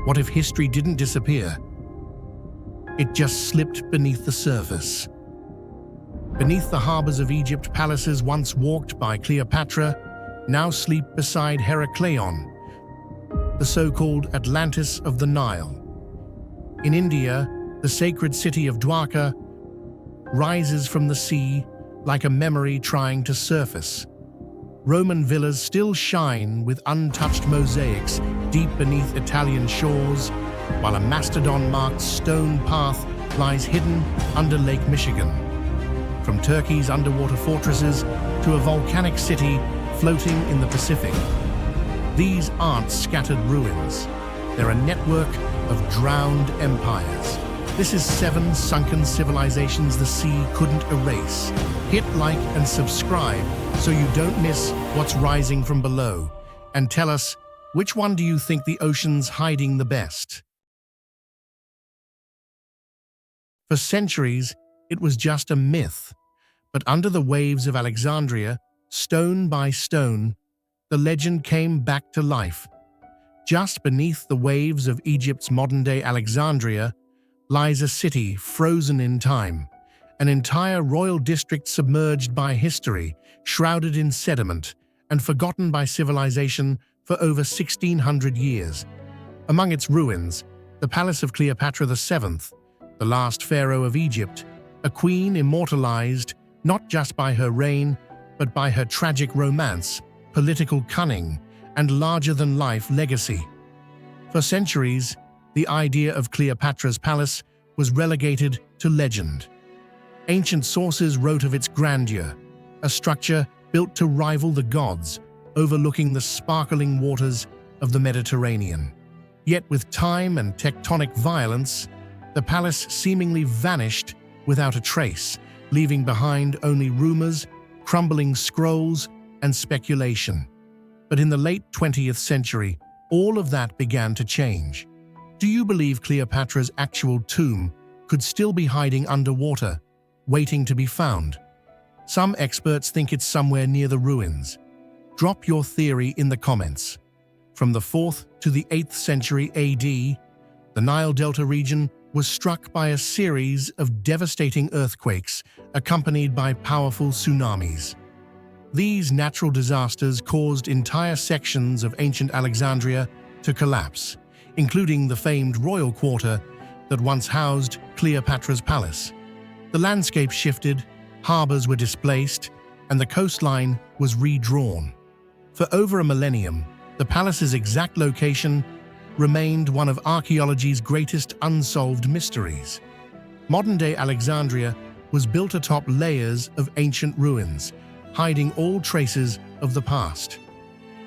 What if history didn't disappear? It just slipped beneath the surface. Beneath the harbors of Egypt, palaces once walked by Cleopatra now sleep beside Heracleion, the so-called Atlantis of the Nile. In India, the sacred city of Dwarka rises from the sea like a memory trying to surface. Roman villas still shine with untouched mosaics deep beneath Italian shores, while a mastodon-marked stone path lies hidden under Lake Michigan. From Turkey's underwater fortresses to a volcanic city floating in the Pacific, these aren't scattered ruins. They're a network of drowned empires. This is 7 sunken civilizations the sea couldn't erase. Hit like and subscribe so you don't miss what's rising from below. And tell us, which one do you think the ocean's hiding the best? For centuries, it was just a myth. But under the waves of Alexandria, stone by stone, the legend came back to life. Just beneath the waves of Egypt's modern-day Alexandria lies a city frozen in time, an entire royal district submerged by history, shrouded in sediment, and forgotten by civilization for over 1,600 years. Among its ruins, the palace of Cleopatra VII, the last pharaoh of Egypt, a queen immortalized not just by her reign, but by her tragic romance, political cunning, and larger-than-life legacy. For centuries, the idea of Cleopatra's palace was relegated to legend. Ancient sources wrote of its grandeur, a structure built to rival the gods, overlooking the sparkling waters of the Mediterranean. Yet with time and tectonic violence, the palace seemingly vanished without a trace, leaving behind only rumors, crumbling scrolls, and speculation. But in the late 20th century, all of that began to change. Do you believe Cleopatra's actual tomb could still be hiding underwater, waiting to be found? Some experts think it's somewhere near the ruins. Drop your theory in the comments. From the 4th to the 8th century AD, the Nile Delta region was struck by a series of devastating earthquakes accompanied by powerful tsunamis. These natural disasters caused entire sections of ancient Alexandria to collapse, including the famed royal quarter that once housed Cleopatra's palace. The landscape shifted, harbors were displaced, and the coastline was redrawn. For over a millennium, the palace's exact location remained one of archaeology's greatest unsolved mysteries. Modern-day Alexandria was built atop layers of ancient ruins, hiding all traces of the past.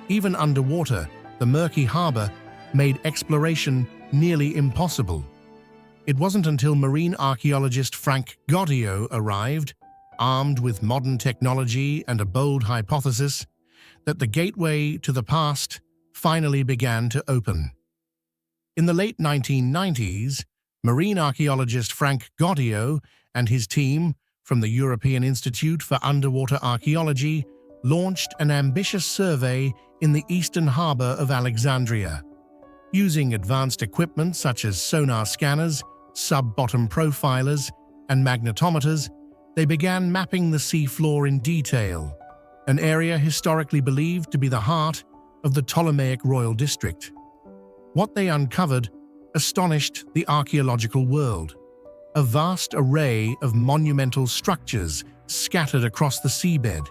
Even underwater, the murky harbor made exploration nearly impossible. It wasn't until marine archaeologist Frank Goddio arrived, armed with modern technology and a bold hypothesis, that the gateway to the past finally began to open. In the late 1990s, marine archaeologist Frank Goddio and his team from the European Institute for Underwater Archaeology launched an ambitious survey in the eastern harbor of Alexandria. Using advanced equipment such as sonar scanners, sub-bottom profilers, and magnetometers, they began mapping the seafloor in detail, an area historically believed to be the heart of the Ptolemaic royal district. What they uncovered astonished the archaeological world. A vast array of monumental structures scattered across the seabed,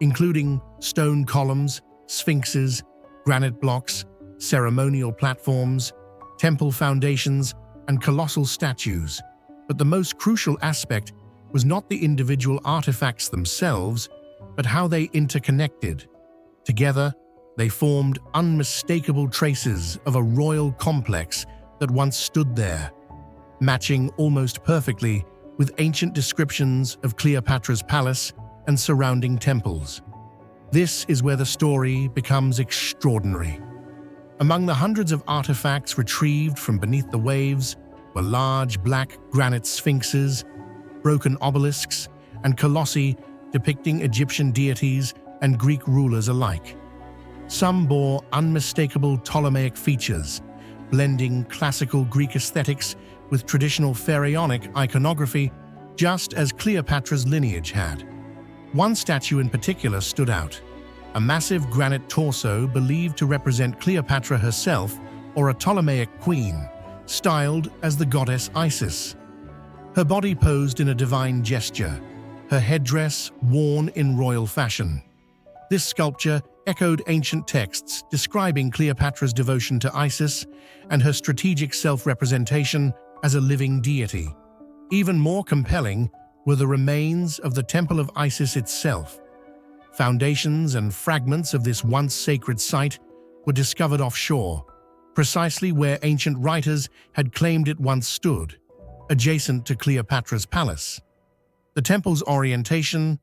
including stone columns, sphinxes, granite blocks, ceremonial platforms, temple foundations, and colossal statues. But the most crucial aspect was not the individual artifacts themselves, but how they interconnected. Together, they formed unmistakable traces of a royal complex that once stood there, matching almost perfectly with ancient descriptions of Cleopatra's palace and surrounding temples. This is where the story becomes extraordinary. Among the hundreds of artifacts retrieved from beneath the waves were large black granite sphinxes, broken obelisks, and colossi depicting Egyptian deities and Greek rulers alike. Some bore unmistakable Ptolemaic features, blending classical Greek aesthetics with traditional pharaonic iconography, just as Cleopatra's lineage had. One statue in particular stood out, a massive granite torso believed to represent Cleopatra herself or a Ptolemaic queen, styled as the goddess Isis. Her body posed in a divine gesture, her headdress worn in royal fashion. This sculpture echoed ancient texts describing Cleopatra's devotion to Isis and her strategic self-representation as a living deity. Even more compelling were the remains of the Temple of Isis itself. Foundations and fragments of this once sacred site were discovered offshore, precisely where ancient writers had claimed it once stood, adjacent to Cleopatra's palace. The temple's orientation,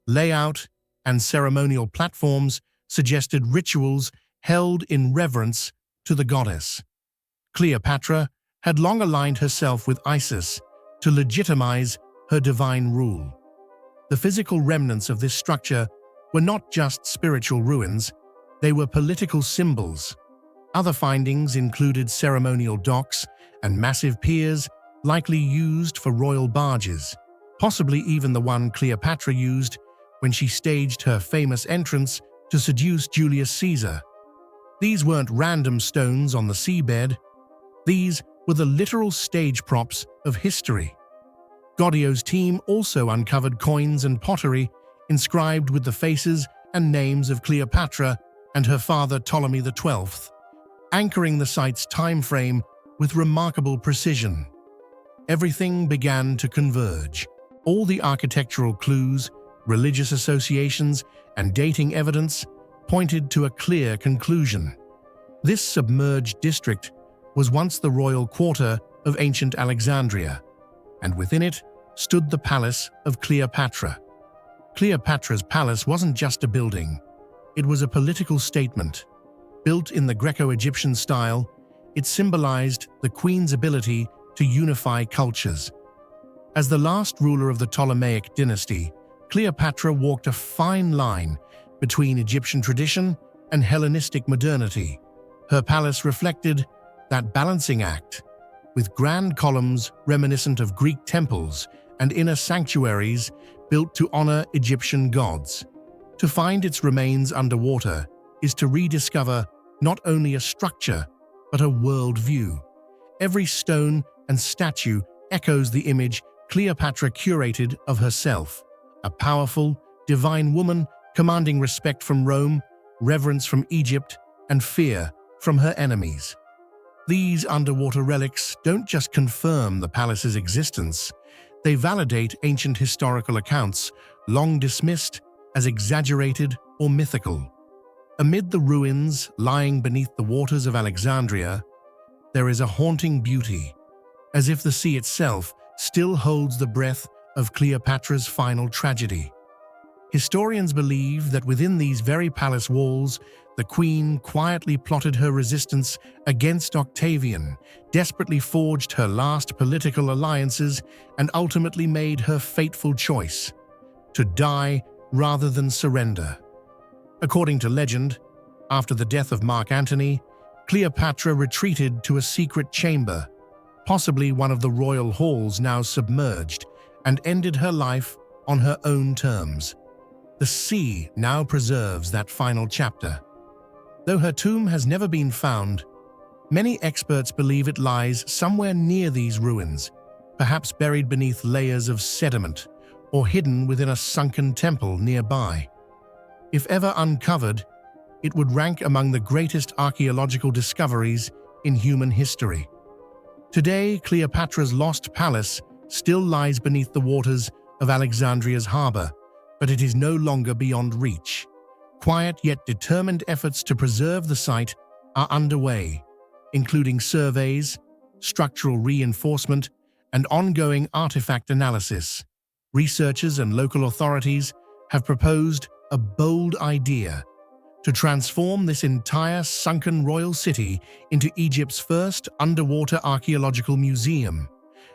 layout, and ceremonial platforms suggested rituals held in reverence to the goddess. Cleopatra had long aligned herself with Isis to legitimize her divine rule. The physical remnants of this structure were not just spiritual ruins, they were political symbols. Other findings included ceremonial docks and massive piers likely used for royal barges, possibly even the one Cleopatra used when she staged her famous entrance to seduce Julius Caesar. These weren't random stones on the seabed. These were the literal stage props of history. Godio's team also uncovered coins and pottery inscribed with the faces and names of Cleopatra and her father Ptolemy XII, anchoring the site's time frame with remarkable precision. Everything began to converge. All the architectural clues, religious associations, and dating evidence pointed to a clear conclusion. This submerged district was once the royal quarter of ancient Alexandria, and within it stood the palace of Cleopatra. Cleopatra's palace wasn't just a building, it was a political statement. Built in the Greco-Egyptian style, it symbolized the queen's ability to unify cultures. As the last ruler of the Ptolemaic dynasty, Cleopatra walked a fine line between Egyptian tradition and Hellenistic modernity. Her palace reflected that balancing act, with grand columns reminiscent of Greek temples and inner sanctuaries built to honor Egyptian gods. To find its remains underwater is to rediscover not only a structure, but a worldview. Every stone and statue echoes the image Cleopatra curated of herself, a powerful, divine woman commanding respect from Rome, reverence from Egypt, and fear from her enemies. These underwater relics don't just confirm the palace's existence, they validate ancient historical accounts, long dismissed as exaggerated or mythical. Amid the ruins lying beneath the waters of Alexandria, there is a haunting beauty, as if the sea itself still holds the breath of Cleopatra's final tragedy. Historians believe that within these very palace walls, the queen quietly plotted her resistance against Octavian, desperately forged her last political alliances, and ultimately made her fateful choice: to die rather than surrender. According to legend, after the death of Mark Antony, Cleopatra retreated to a secret chamber, possibly one of the royal halls now submerged, and ended her life on her own terms. The sea now preserves that final chapter. Though her tomb has never been found, many experts believe it lies somewhere near these ruins, perhaps buried beneath layers of sediment or hidden within a sunken temple nearby. If ever uncovered, it would rank among the greatest archaeological discoveries in human history. Today, Cleopatra's lost palace still lies beneath the waters of Alexandria's harbor, but it is no longer beyond reach. Quiet yet determined efforts to preserve the site are underway, including surveys, structural reinforcement, and ongoing artifact analysis. Researchers and local authorities have proposed a bold idea: to transform this entire sunken royal city into Egypt's first underwater archaeological museum,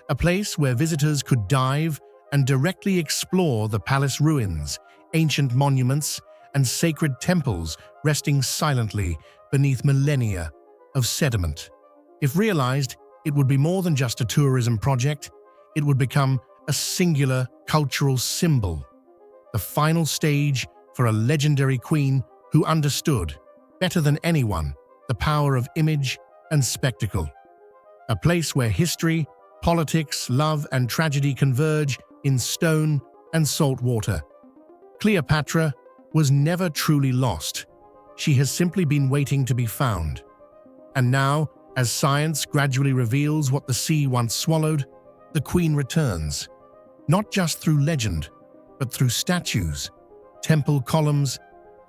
a place where visitors could dive and directly explore the palace ruins, ancient monuments, and sacred temples resting silently beneath millennia of sediment. If realized, it would be more than just a tourism project. It would become a singular cultural symbol, the final stage for a legendary queen who understood, better than anyone, the power of image and spectacle. A place where history, politics, love, and tragedy converge in stone and salt water. Cleopatra was never truly lost. She has simply been waiting to be found. And now, as science gradually reveals what the sea once swallowed, the queen returns, not just through legend, but through statues, temple columns,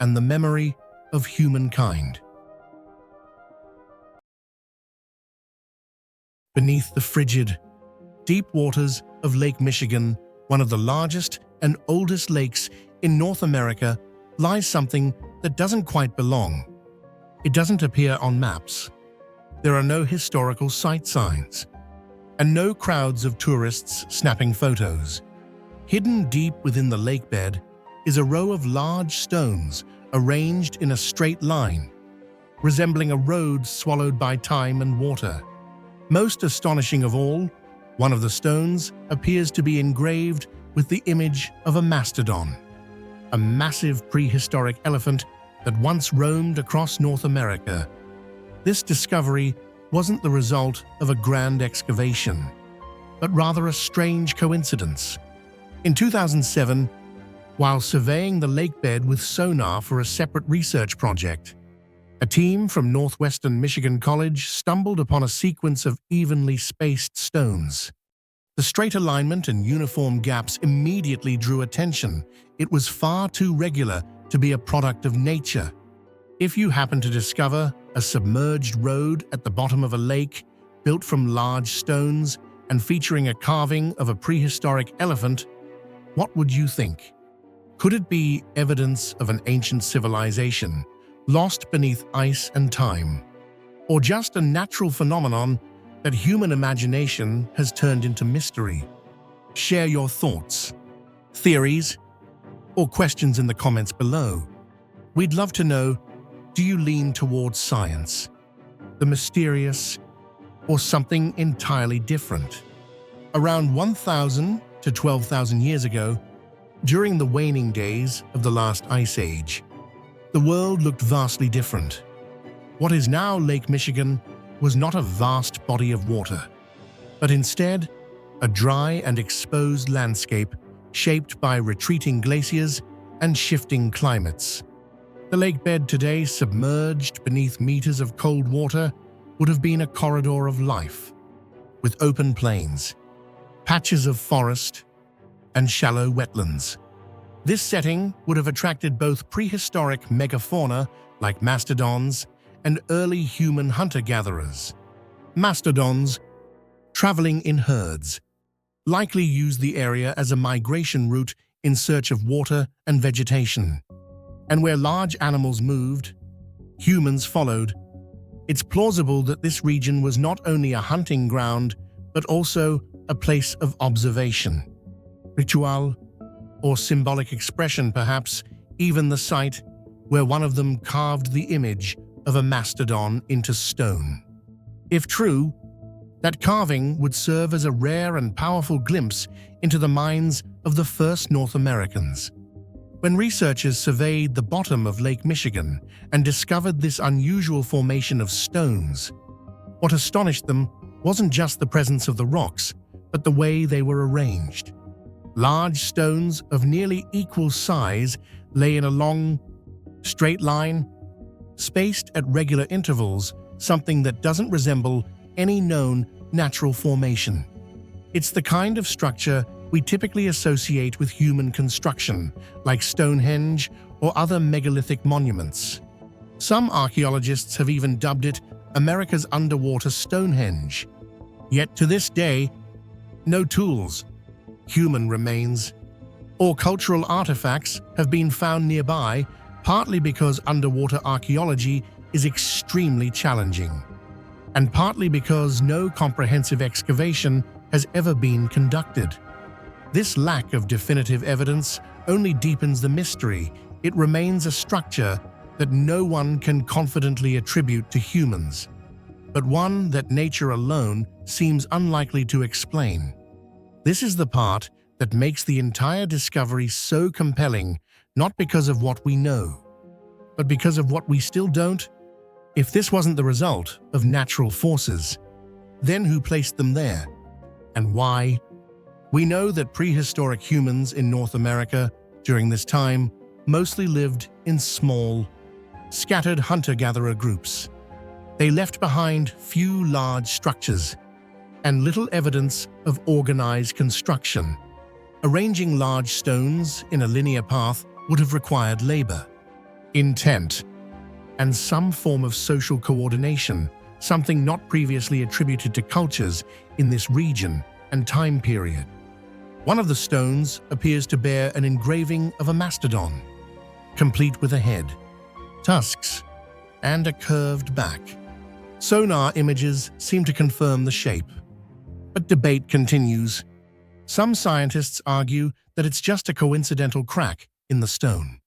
and the memory of humankind. Beneath the frigid, deep waters of Lake Michigan, one of the largest and oldest lakes in North America, lies something that doesn't quite belong. It doesn't appear on maps. There are no historical sight signs, and no crowds of tourists snapping photos. Hidden deep within the lake bed is a row of large stones arranged in a straight line, resembling a road swallowed by time and water. Most astonishing of all, one of the stones appears to be engraved with the image of a mastodon, a massive prehistoric elephant that once roamed across North America. This discovery wasn't the result of a grand excavation, but rather a strange coincidence. In 2007, while surveying the lake bed with sonar for a separate research project, a team from Northwestern Michigan College stumbled upon a sequence of evenly spaced stones. The straight alignment and uniform gaps immediately drew attention. It was far too regular to be a product of nature. If you happen to discover a submerged road at the bottom of a lake, built from large stones and featuring a carving of a prehistoric elephant, what would you think? Could it be evidence of an ancient civilization, lost beneath ice and time? Or just a natural phenomenon that human imagination has turned into mystery? Share your thoughts, theories, or questions in the comments below. We'd love to know, do you lean towards science, the mysterious, or something entirely different? Around 1,000 to 12,000 years ago, during the waning days of the last ice age, the world looked vastly different. What is now Lake Michigan was not a vast body of water, but instead a dry and exposed landscape shaped by retreating glaciers and shifting climates. The lake bed today, submerged beneath meters of cold water, would have been a corridor of life, with open plains, patches of forest, and shallow wetlands. This setting would have attracted both prehistoric megafauna like mastodons and early human hunter-gatherers. Mastodons, traveling in herds, likely used the area as a migration route in search of water and vegetation. And where large animals moved, humans followed. It's plausible that this region was not only a hunting ground, but also a place of observation, ritual, or symbolic expression, perhaps even the site where one of them carved the image of a mastodon into stone. If true, that carving would serve as a rare and powerful glimpse into the minds of the first North Americans. When researchers surveyed the bottom of Lake Michigan and discovered this unusual formation of stones, what astonished them wasn't just the presence of the rocks, but the way they were arranged. Large stones of nearly equal size lay in a long, straight line, spaced at regular intervals, something that doesn't resemble any known natural formation. It's the kind of structure we typically associate with human construction, like Stonehenge or other megalithic monuments. Some archaeologists have even dubbed it America's underwater Stonehenge. Yet to this day, no tools, human remains, or cultural artifacts have been found nearby, partly because underwater archaeology is extremely challenging, and partly because no comprehensive excavation has ever been conducted. This lack of definitive evidence only deepens the mystery. It remains a structure that no one can confidently attribute to humans. but one that nature alone seems unlikely to explain. This is the part that makes the entire discovery so compelling, not because of what we know, but because of what we still don't. If this wasn't the result of natural forces, then who placed them there? And why? We know that prehistoric humans in North America during this time mostly lived in small, scattered hunter-gatherer groups. They left behind few large structures and little evidence of organized construction. Arranging large stones in a linear path would have required labor, intent, and some form of social coordination, something not previously attributed to cultures in this region and time period. One of the stones appears to bear an engraving of a mastodon, complete with a head, tusks, and a curved back. Sonar images seem to confirm the shape, but debate continues. Some scientists argue that it's just a coincidental crack in the stone.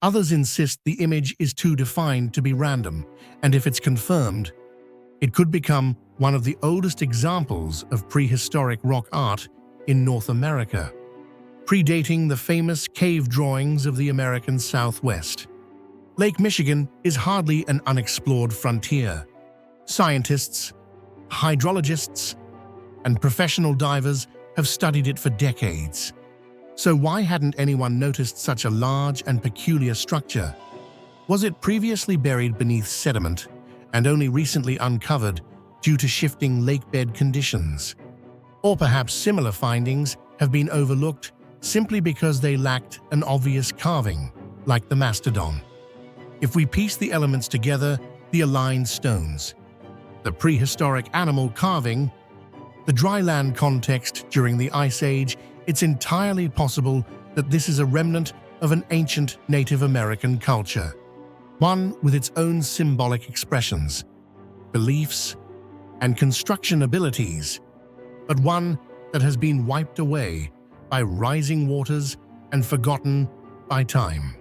Others insist the image is too defined to be random, and if it's confirmed, it could become one of the oldest examples of prehistoric rock art in North America, predating the famous cave drawings of the American Southwest. Lake Michigan is hardly an unexplored frontier. Scientists, hydrologists, and professional divers have studied it for decades. So why hadn't anyone noticed such a large and peculiar structure? Was it previously buried beneath sediment and only recently uncovered due to shifting lakebed conditions? Or perhaps similar findings have been overlooked simply because they lacked an obvious carving, like the mastodon. If we piece the elements together, the aligned stones, the prehistoric animal carving, the dryland context during the Ice Age, it's entirely possible that this is a remnant of an ancient Native American culture, one with its own symbolic expressions, beliefs, and construction abilities, but one that has been wiped away by rising waters and forgotten by time.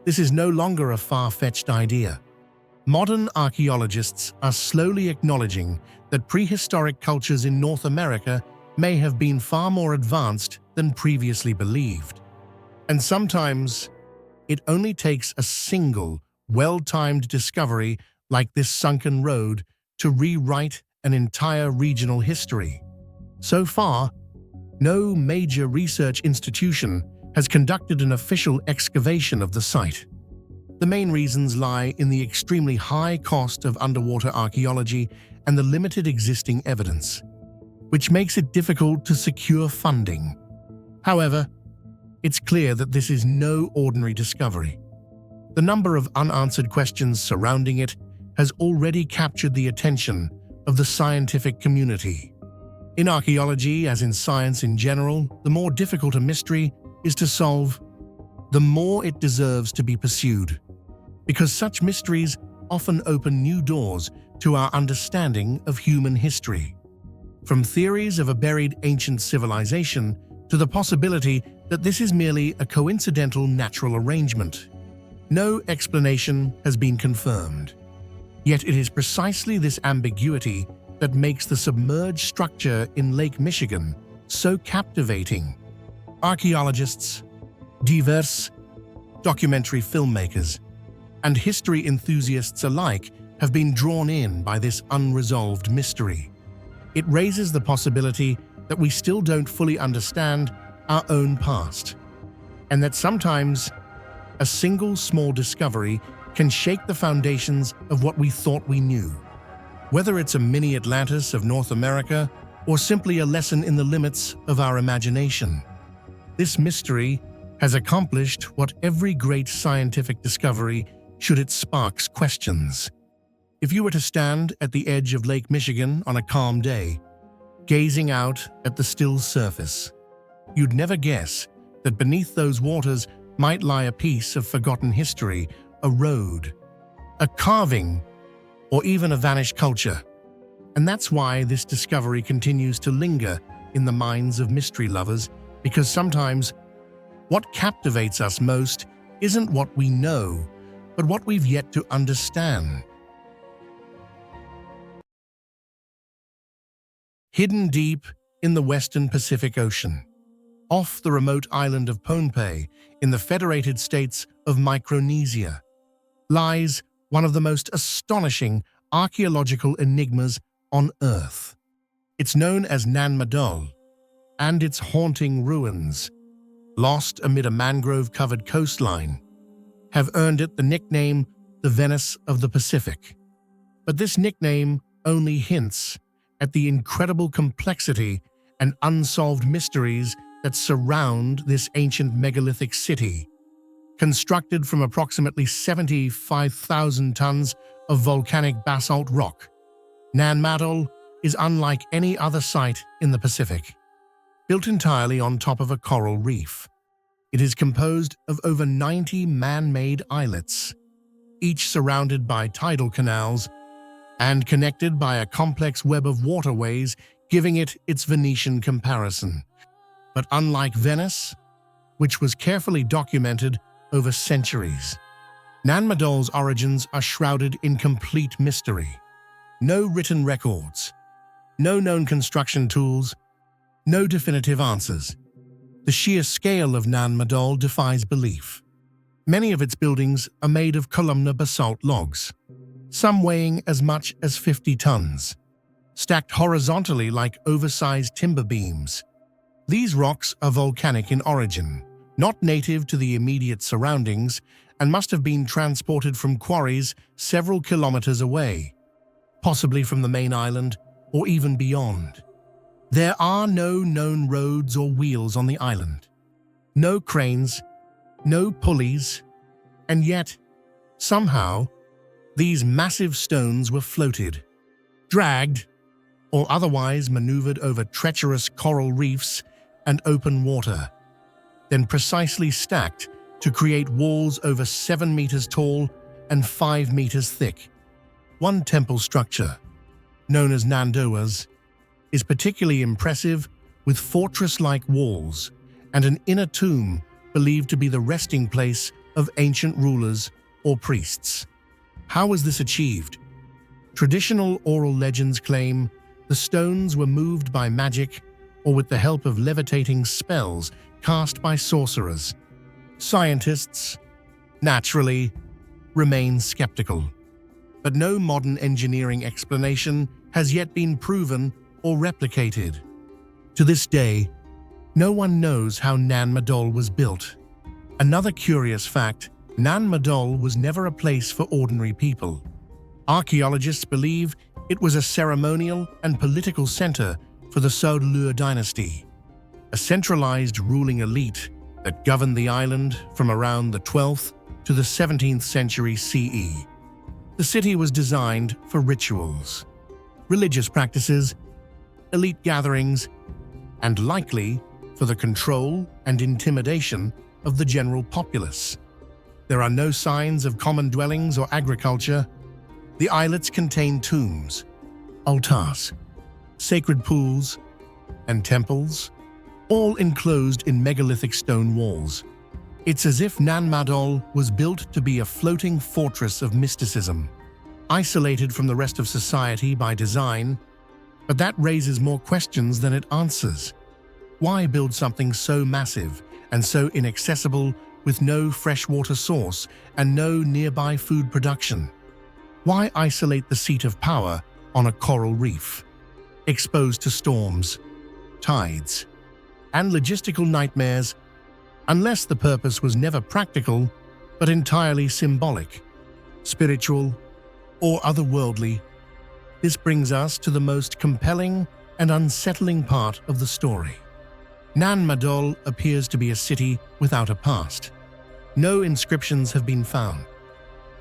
This is no longer a far-fetched idea. Modern archaeologists are slowly acknowledging that prehistoric cultures in North America may have been far more advanced than previously believed. And sometimes, it only takes a single, well-timed discovery like this sunken road to rewrite an entire regional history. So far, no major research institution has conducted an official excavation of the site. The main reasons lie in the extremely high cost of underwater archaeology and the limited existing evidence, which makes it difficult to secure funding. However, it's clear that this is no ordinary discovery. The number of unanswered questions surrounding it has already captured the attention of the scientific community. In archaeology, as in science in general, the more difficult a mystery is to solve, the more it deserves to be pursued, because such mysteries often open new doors to our understanding of human history. From theories of a buried ancient civilization to the possibility that this is merely a coincidental natural arrangement. No explanation has been confirmed. Yet it is precisely this ambiguity that makes the submerged structure in Lake Michigan so captivating. Archaeologists, divers, documentary filmmakers, and history enthusiasts alike have been drawn in by this unresolved mystery. It raises the possibility that we still don't fully understand our own past, and that sometimes a single small discovery can shake the foundations of what we thought we knew. Whether it's a mini Atlantis of North America or simply a lesson in the limits of our imagination, this mystery has accomplished what every great scientific discovery should. It sparks questions. If you were to stand at the edge of Lake Michigan on a calm day, gazing out at the still surface, you'd never guess that beneath those waters might lie a piece of forgotten history, a road, a carving, or even a vanished culture. And that's why this discovery continues to linger in the minds of mystery lovers, because sometimes what captivates us most isn't what we know, but what we've yet to understand. Hidden deep in the western Pacific Ocean, off the remote island of Pohnpei in the Federated States of Micronesia, lies one of the most astonishing archaeological enigmas on Earth. It's known as Nan Madol, and its haunting ruins, lost amid a mangrove-covered coastline, have earned it the nickname the Venice of the Pacific. But this nickname only hints at the incredible complexity and unsolved mysteries that surround this ancient megalithic city, constructed from approximately 75,000 tons of volcanic basalt rock. Nan Madol is unlike any other site in the Pacific. Built entirely on top of a coral reef, it is composed of over 90 man-made islets, each surrounded by tidal canals and connected by a complex web of waterways, giving it its Venetian comparison. But unlike Venice, which was carefully documented over centuries, Nan Madol's origins are shrouded in complete mystery. No written records, no known construction tools, no definitive answers. The sheer scale of Nan Madol defies belief. Many of its buildings are made of columnar basalt logs, some weighing as much as 50 tons, stacked horizontally like oversized timber beams. These rocks are volcanic in origin, not native to the immediate surroundings, and must have been transported from quarries several kilometers away, possibly from the main island or even beyond. There are no known roads or wheels on the island, no cranes, no pulleys, and yet, somehow, these massive stones were floated, dragged, or otherwise maneuvered over treacherous coral reefs and open water, then precisely stacked to create walls over 7 meters tall and 5 meters thick. One temple structure, known as Nandoas, is particularly impressive, with fortress-like walls and an inner tomb believed to be the resting place of ancient rulers or priests. How was this achieved? Traditional oral legends claim the stones were moved by magic or with the help of levitating spells cast by sorcerers. Scientists, naturally, remain skeptical, but no modern engineering explanation has yet been proven or replicated. To this day, no one knows how Nan Madol was built. Another curious fact, Nan Madol was never a place for ordinary people. Archaeologists believe it was a ceremonial and political center for the Saudeleur dynasty, a centralized ruling elite that governed the island from around the 12th to the 17th century CE. The city was designed for rituals, religious practices, elite gatherings, and likely for the control and intimidation of the general populace. There are no signs of common dwellings or agriculture. The islets contain tombs, altars, sacred pools, and temples, all enclosed in megalithic stone walls. It's as if Nan Madol was built to be a floating fortress of mysticism, isolated from the rest of society by design. But that raises more questions than it answers. Why build something so massive and so inaccessible with no freshwater source and no nearby food production? Why isolate the seat of power on a coral reef, exposed to storms, tides, and logistical nightmares, unless the purpose was never practical but entirely symbolic, spiritual, or otherworldly? This brings us to the most compelling and unsettling part of the story. Nan Madol appears to be a city without a past. No inscriptions have been found.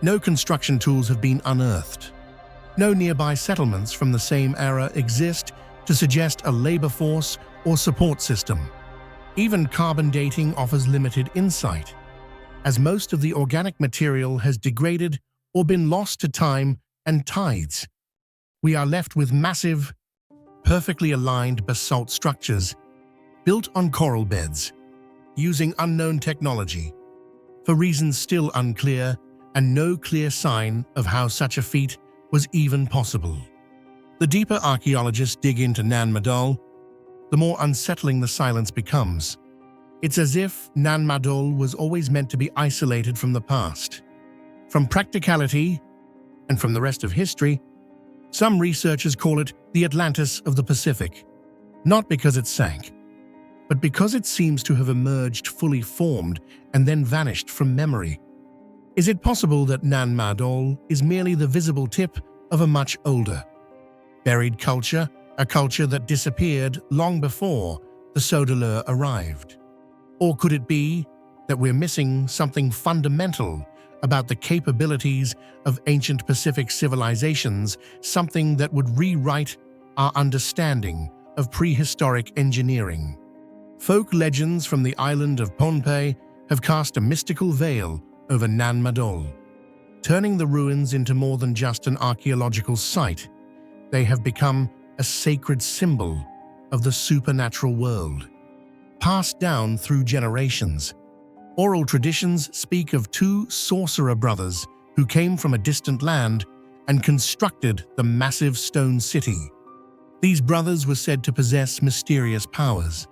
No construction tools have been unearthed. No nearby settlements from the same era exist to suggest a labor force or support system. Even carbon dating offers limited insight, as most of the organic material has degraded or been lost to time and tides. We are left with massive, perfectly aligned basalt structures built on coral beds, using unknown technology, for reasons still unclear, and no clear sign of how such a feat was even possible. The deeper archaeologists dig into Nan Madol, the more unsettling the silence becomes. It's as if Nan Madol was always meant to be isolated from the past. From practicality and from the rest of history, some researchers call it the Atlantis of the Pacific, not because it sank, but because it seems to have emerged fully formed and then vanished from memory. Is it possible that Nan Madol is merely the visible tip of a much older, buried culture, a culture that disappeared long before the Sodelur arrived? Or could it be that we're missing something fundamental about the capabilities of ancient Pacific civilizations, something that would rewrite our understanding of prehistoric engineering? Folk legends from the island of Pohnpei have cast a mystical veil over Nan Madol, turning the ruins into more than just an archaeological site. They have become a sacred symbol of the supernatural world, passed down through generations. Oral traditions speak of two sorcerer brothers who came from a distant land and constructed the massive stone city. These brothers were said to possess mysterious powers,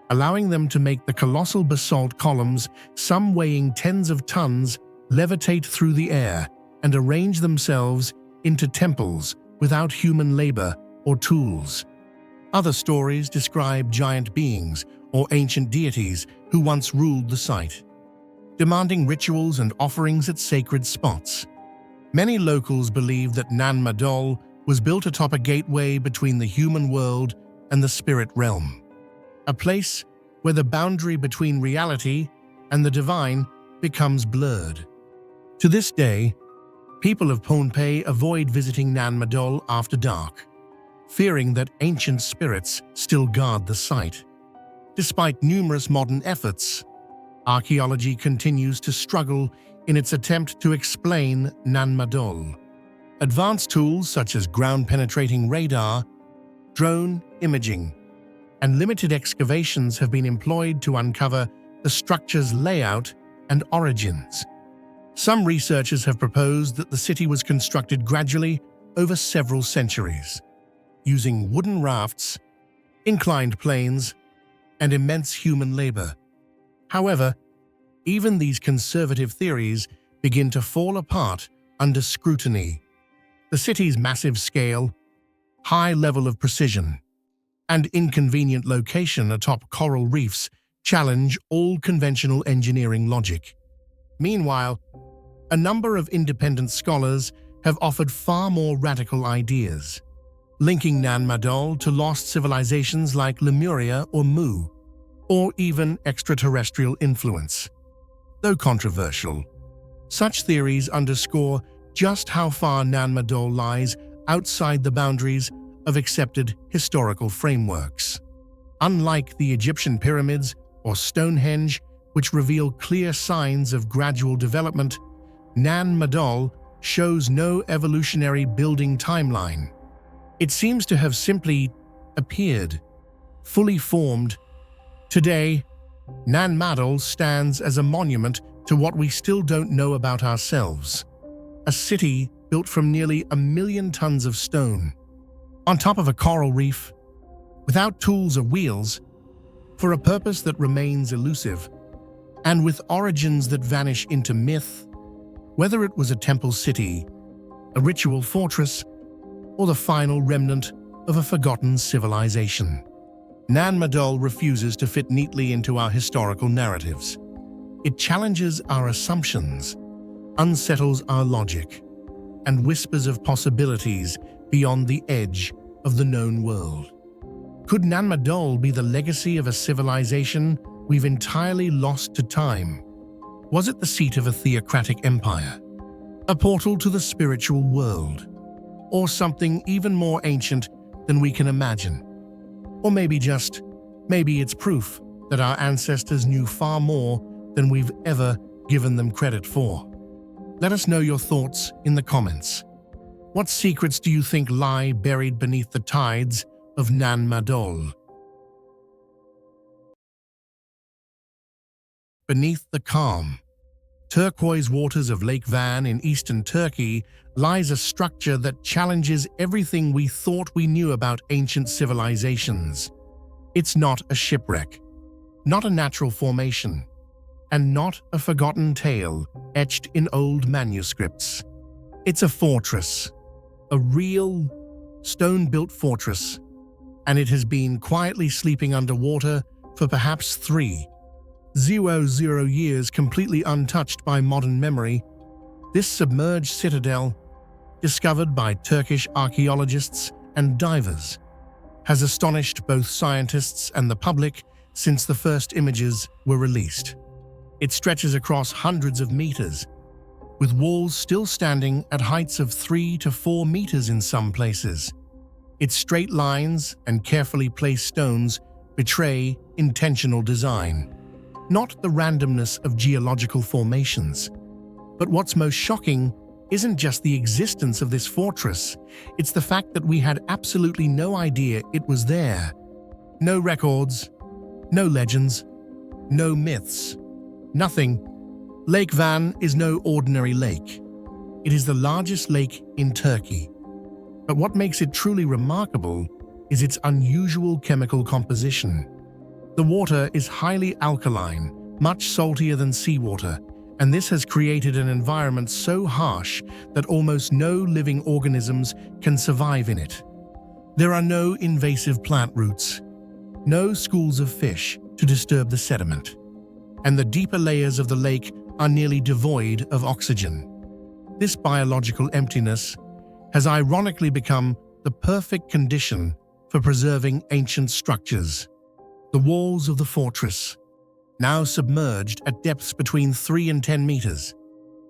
allowing them to make the colossal basalt columns, some weighing tens of tons, levitate through the air and arrange themselves into temples without human labor or tools. Other stories describe giant beings or ancient deities who once ruled the site, demanding rituals and offerings at sacred spots. Many locals believe that Nan Madol was built atop a gateway between the human world and the spirit realm, a place where the boundary between reality and the divine becomes blurred. To this day, people of Pohnpei avoid visiting Nan Madol after dark, fearing that ancient spirits still guard the site. Despite numerous modern efforts, archaeology continues to struggle in its attempt to explain Nan Madol. Advanced tools such as ground-penetrating radar, drone imaging, and limited excavations have been employed to uncover the structure's layout and origins. Some researchers have proposed that the city was constructed gradually over several centuries, using wooden rafts, inclined planes, and immense human labor. However, even these conservative theories begin to fall apart under scrutiny. The city's massive scale, high level of precision, and inconvenient location atop coral reefs challenge all conventional engineering logic. Meanwhile, a number of independent scholars have offered far more radical ideas, linking Nan Madol to lost civilizations like Lemuria or Mu, or even extraterrestrial influence. Though controversial, such theories underscore just how far Nan Madol lies outside the boundaries of accepted historical frameworks. Unlike the Egyptian pyramids or Stonehenge, which reveal clear signs of gradual development, Nan Madol shows no evolutionary building timeline. It seems to have simply appeared, fully formed. Today, Nan Madol stands as a monument to what we still don't know about ourselves. A city built from nearly 1 million tons of stone, on top of a coral reef, without tools or wheels, for a purpose that remains elusive, and with origins that vanish into myth, whether it was a temple city, a ritual fortress, or the final remnant of a forgotten civilization. Nan Madol refuses to fit neatly into our historical narratives. It challenges our assumptions, unsettles our logic, and whispers of possibilities beyond the edge of the known world. Could Nan Madol be the legacy of a civilization we've entirely lost to time? Was it the seat of a theocratic empire, a portal to the spiritual world, or something even more ancient than we can imagine? Or maybe it's proof that our ancestors knew far more than we've ever given them credit for. Let us know your thoughts in the comments. What secrets do you think lie buried beneath the tides of Nan Madol? Beneath the calm, turquoise waters of Lake Van in eastern Turkey lies a structure that challenges everything we thought we knew about ancient civilizations. It's not a shipwreck, not a natural formation, and not a forgotten tale etched in old manuscripts. It's a fortress, a real stone-built fortress, and it has been quietly sleeping underwater for perhaps 3,000 years, completely untouched by modern memory. This submerged citadel, discovered by Turkish archaeologists and divers, has astonished both scientists and the public since the first images were released. It stretches across hundreds of meters, with walls still standing at heights of 3 to 4 meters in some places. Its straight lines and carefully placed stones betray intentional design, not the randomness of geological formations. But what's most shocking isn't just the existence of this fortress, it's the fact that we had absolutely no idea it was there. No records, no legends, no myths, nothing. Lake Van is no ordinary lake. It is the largest lake in Turkey. But what makes it truly remarkable is its unusual chemical composition. The water is highly alkaline, much saltier than seawater, and this has created an environment so harsh that almost no living organisms can survive in it. There are no invasive plant roots, no schools of fish to disturb the sediment, and the deeper layers of the lake are nearly devoid of oxygen. This biological emptiness has ironically become the perfect condition for preserving ancient structures. The walls of the fortress, now submerged at depths between 3 and 10 meters,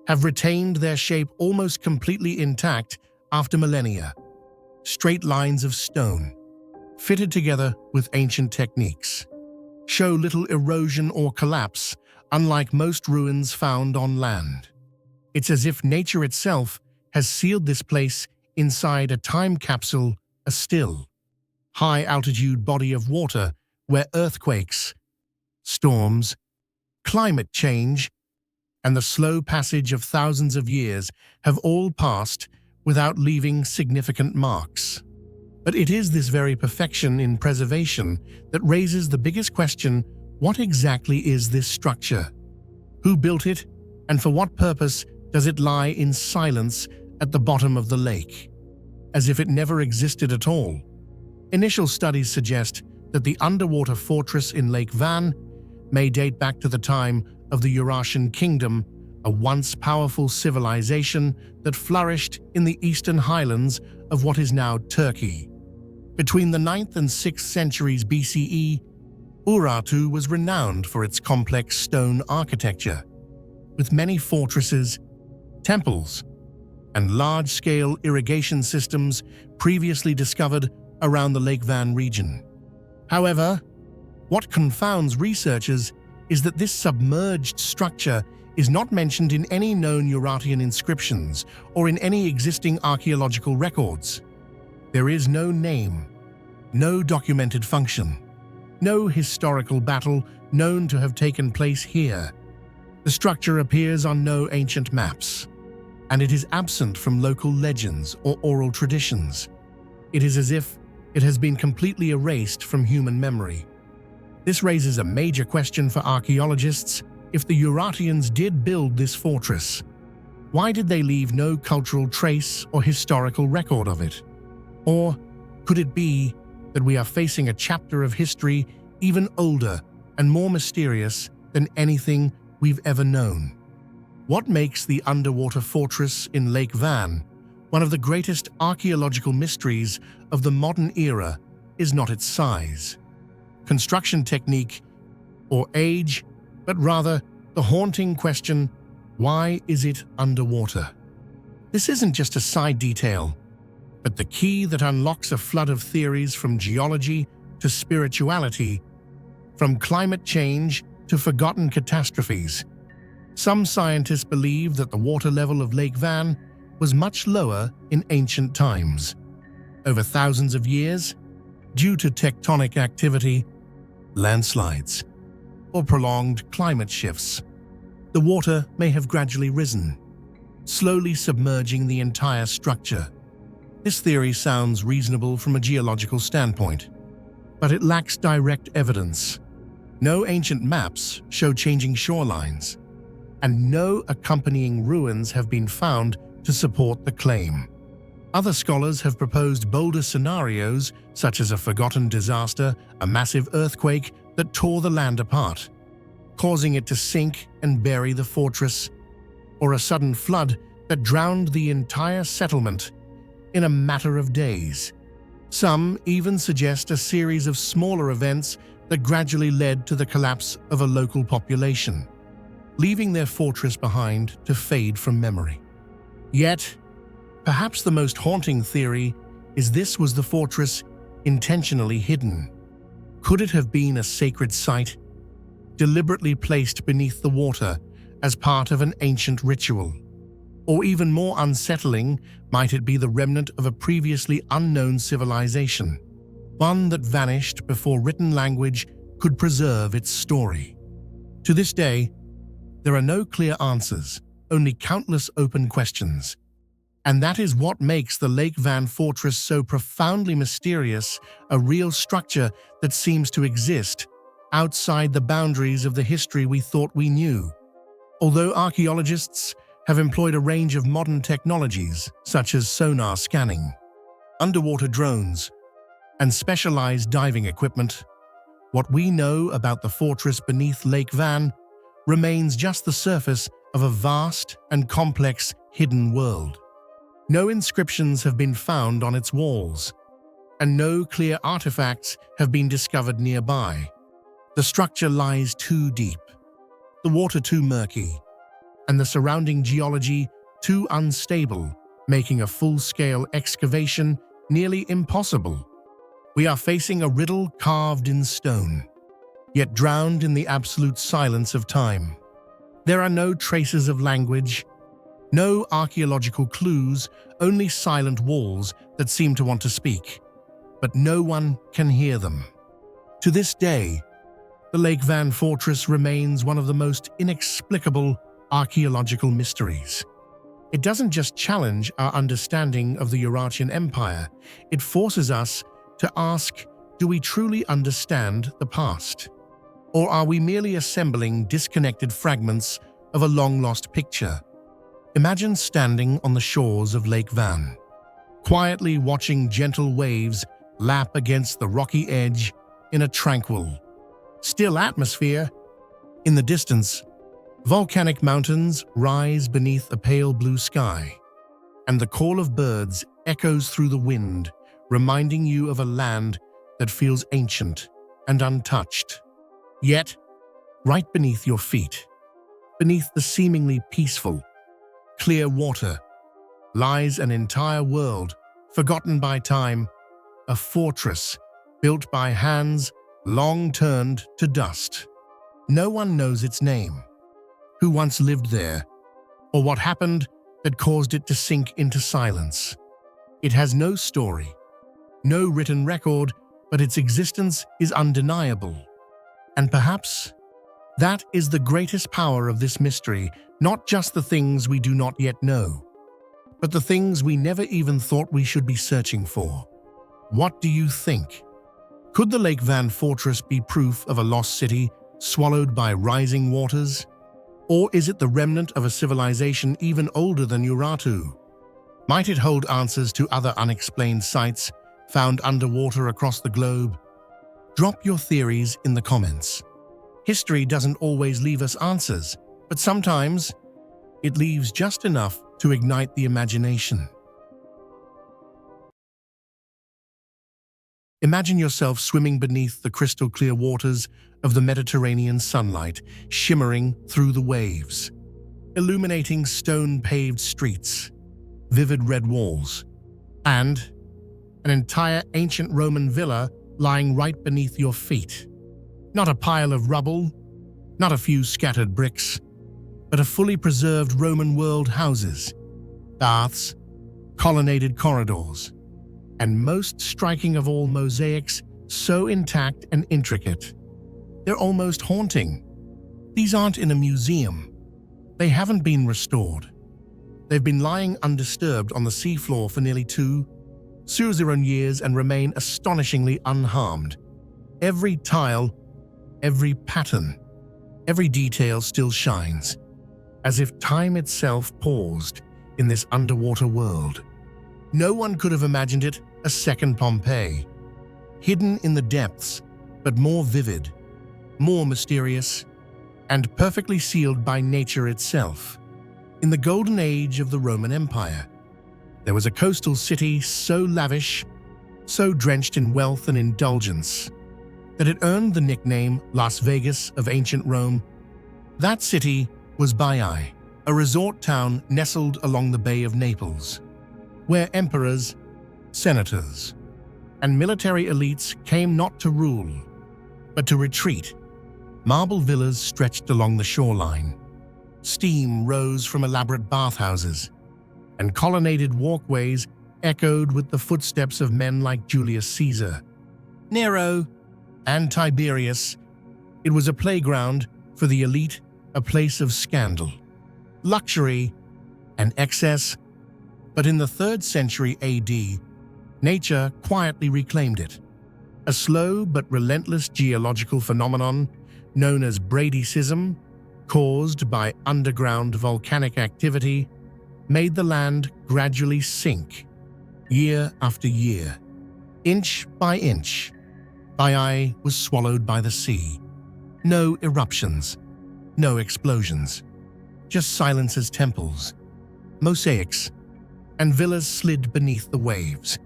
have retained their shape almost completely intact after millennia. Straight lines of stone, fitted together with ancient techniques, show little erosion or collapse, unlike most ruins found on land. It's as if nature itself has sealed this place inside a time capsule, a still, high-altitude body of water where earthquakes, storms, climate change, and the slow passage of thousands of years have all passed without leaving significant marks. But it is this very perfection in preservation that raises the biggest question: what exactly is this structure? Who built it, and for what purpose does it lie in silence at the bottom of the lake, as if it never existed at all? Initial studies suggest that the underwater fortress in Lake Van may date back to the time of the Eurasian Kingdom, a once powerful civilization that flourished in the eastern highlands of what is now Turkey. Between the 9th and 6th centuries BCE, Urartu was renowned for its complex stone architecture, with many fortresses, temples, and large-scale irrigation systems previously discovered around the Lake Van region. However, what confounds researchers is that this submerged structure is not mentioned in any known Urartian inscriptions or in any existing archaeological records. There is no name, no documented function, no historical battle known to have taken place here. The structure appears on no ancient maps, and it is absent from local legends or oral traditions. It is as if it has been completely erased from human memory. This raises a major question for archaeologists. If the Urartians did build this fortress, why did they leave no cultural trace or historical record of it? Or could it be that we are facing a chapter of history even older and more mysterious than anything we've ever known? What makes the underwater fortress in Lake Van one of the greatest archaeological mysteries of the modern era is not its size, construction technique, or age, but rather the haunting question: why is it underwater? This isn't just a side detail, but the key that unlocks a flood of theories, from geology to spirituality, from climate change to forgotten catastrophes. Some scientists believe that the water level of Lake Van was much lower in ancient times. Over thousands of years, due to tectonic activity, landslides, or prolonged climate shifts. The water may have gradually risen, slowly submerging the entire structure. This theory sounds reasonable from a geological standpoint, but it lacks direct evidence. No ancient maps show changing shorelines, and no accompanying ruins have been found to support the claim. Other scholars have proposed bolder scenarios, such as a forgotten disaster, a massive earthquake that tore the land apart, causing it to sink and bury the fortress, or a sudden flood that drowned the entire settlement in a matter of days. Some even suggest a series of smaller events that gradually led to the collapse of a local population, leaving their fortress behind to fade from memory. Yet, perhaps the most haunting theory is this was the fortress intentionally hidden. Could it have been a sacred site, deliberately placed beneath the water as part of an ancient ritual? Or even more unsettling, might it be the remnant of a previously unknown civilization, one that vanished before written language could preserve its story? To this day, there are no clear answers, only countless open questions. And that is what makes the Lake Van Fortress so profoundly mysterious, a real structure that seems to exist outside the boundaries of the history we thought we knew. Although archaeologists have employed a range of modern technologies, such as sonar scanning, underwater drones, and specialized diving equipment, what we know about the fortress beneath Lake Van remains just the surface of a vast and complex hidden world. No inscriptions have been found on its walls, and no clear artifacts have been discovered nearby. The structure lies too deep, the water too murky, and the surrounding geology too unstable, making a full-scale excavation nearly impossible. We are facing a riddle carved in stone, yet drowned in the absolute silence of time. There are no traces of language, no archaeological clues, only silent walls that seem to want to speak, but no one can hear them. To this day, the Lake Van Fortress remains one of the most inexplicable archaeological mysteries. It doesn't just challenge our understanding of the Eurasian Empire, it forces us to ask, do we truly understand the past? Or are we merely assembling disconnected fragments of a long-lost picture? Imagine standing on the shores of Lake Van, quietly watching gentle waves lap against the rocky edge in a tranquil, still atmosphere. In the distance, volcanic mountains rise beneath a pale blue sky, and the call of birds echoes through the wind, reminding you of a land that feels ancient and untouched. Yet, right beneath your feet, beneath the seemingly peaceful, clear water, lies an entire world forgotten by time, a fortress built by hands long turned to dust. No one knows its name, who once lived there, or what happened that caused it to sink into silence. It has no story, no written record, but its existence is undeniable. And perhaps that is the greatest power of this mystery, not just the things we do not yet know, but the things we never even thought we should be searching for. What do you think? Could the Lake Van Fortress be proof of a lost city swallowed by rising waters? Or is it the remnant of a civilization even older than Urartu? Might it hold answers to other unexplained sites found underwater across the globe? Drop your theories in the comments. History doesn't always leave us answers, but sometimes it leaves just enough to ignite the imagination. Imagine yourself swimming beneath the crystal-clear waters of the Mediterranean, sunlight shimmering through the waves, illuminating stone-paved streets, vivid red walls, and an entire ancient Roman villa lying right beneath your feet. Not a pile of rubble, not a few scattered bricks, but a fully preserved Roman world houses, baths, colonnaded corridors, and most striking of all, mosaics so intact and intricate. They're almost haunting. These aren't in a museum. They haven't been restored. They've been lying undisturbed on the seafloor for nearly 2,000 years and remain astonishingly unharmed. Every tile, every pattern, every detail still shines, as if time itself paused in this underwater world. No one could have imagined it a second Pompeii, hidden in the depths, but more vivid, more mysterious, and perfectly sealed by nature itself. In the golden age of the Roman Empire, there was a coastal city so lavish, so drenched in wealth and indulgence, that it earned the nickname Las Vegas of ancient Rome. That city was Baiae, a resort town nestled along the Bay of Naples, where emperors, senators, and military elites came not to rule, but to retreat. Marble villas stretched along the shoreline. Steam rose from elaborate bathhouses, and colonnaded walkways echoed with the footsteps of men like Julius Caesar, Nero, and Tiberius. It was a playground for the elite, a place of scandal, luxury, and excess. But in the 3rd century AD, nature quietly reclaimed it. A slow but relentless geological phenomenon known as bradycism, caused by underground volcanic activity, made the land gradually sink, year after year, inch by inch. Baiae was swallowed by the sea. No eruptions, no explosions, just silence as temples, mosaics, and villas slid beneath the waves.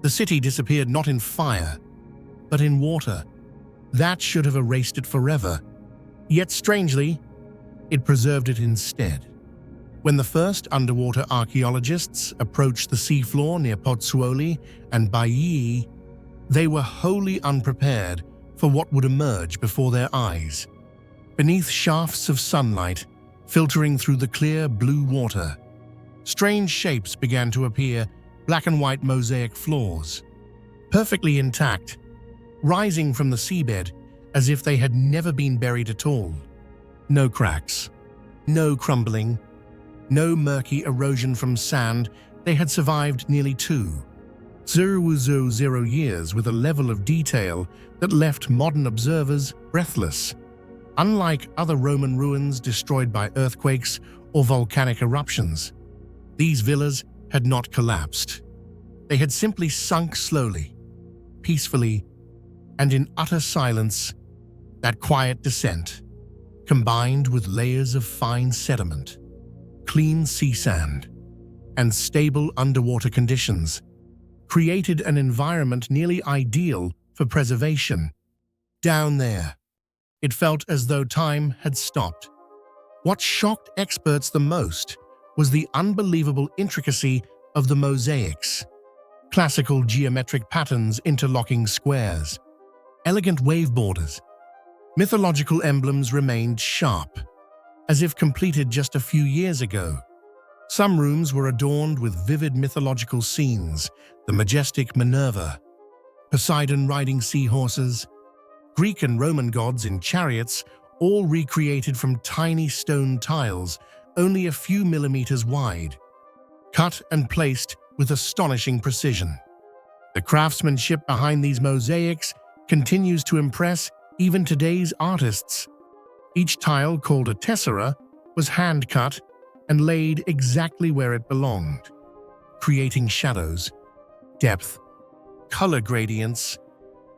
The city disappeared not in fire, but in water. That should have erased it forever. Yet strangely, it preserved it instead. When the first underwater archaeologists approached the seafloor near Pozzuoli and Baiae, they were wholly unprepared for what would emerge before their eyes. Beneath shafts of sunlight filtering through the clear blue water, strange shapes began to appear, black and white mosaic floors, perfectly intact, rising from the seabed as if they had never been buried at all. No cracks, no crumbling, no murky erosion from sand. They had survived nearly 2,000 years with a level of detail that left modern observers breathless. Unlike other Roman ruins destroyed by earthquakes or volcanic eruptions, these villas had not collapsed. They had simply sunk slowly, peacefully, and in utter silence. That quiet descent, combined with layers of fine sediment, clean sea sand, and stable underwater conditions, created an environment nearly ideal for preservation. Down there, it felt as though time had stopped. What shocked experts the most was the unbelievable intricacy of the mosaics. Classical geometric patterns interlocking squares, elegant wave borders, mythological emblems remained sharp, as if completed just a few years ago. Some rooms were adorned with vivid mythological scenes, the majestic Minerva, Poseidon riding seahorses, Greek and Roman gods in chariots, all recreated from tiny stone tiles only a few millimeters wide, cut and placed with astonishing precision. The craftsmanship behind these mosaics continues to impress even today's artists. Each tile, called a tessera, was hand-cut and laid exactly where it belonged, creating shadows, depth, color gradients,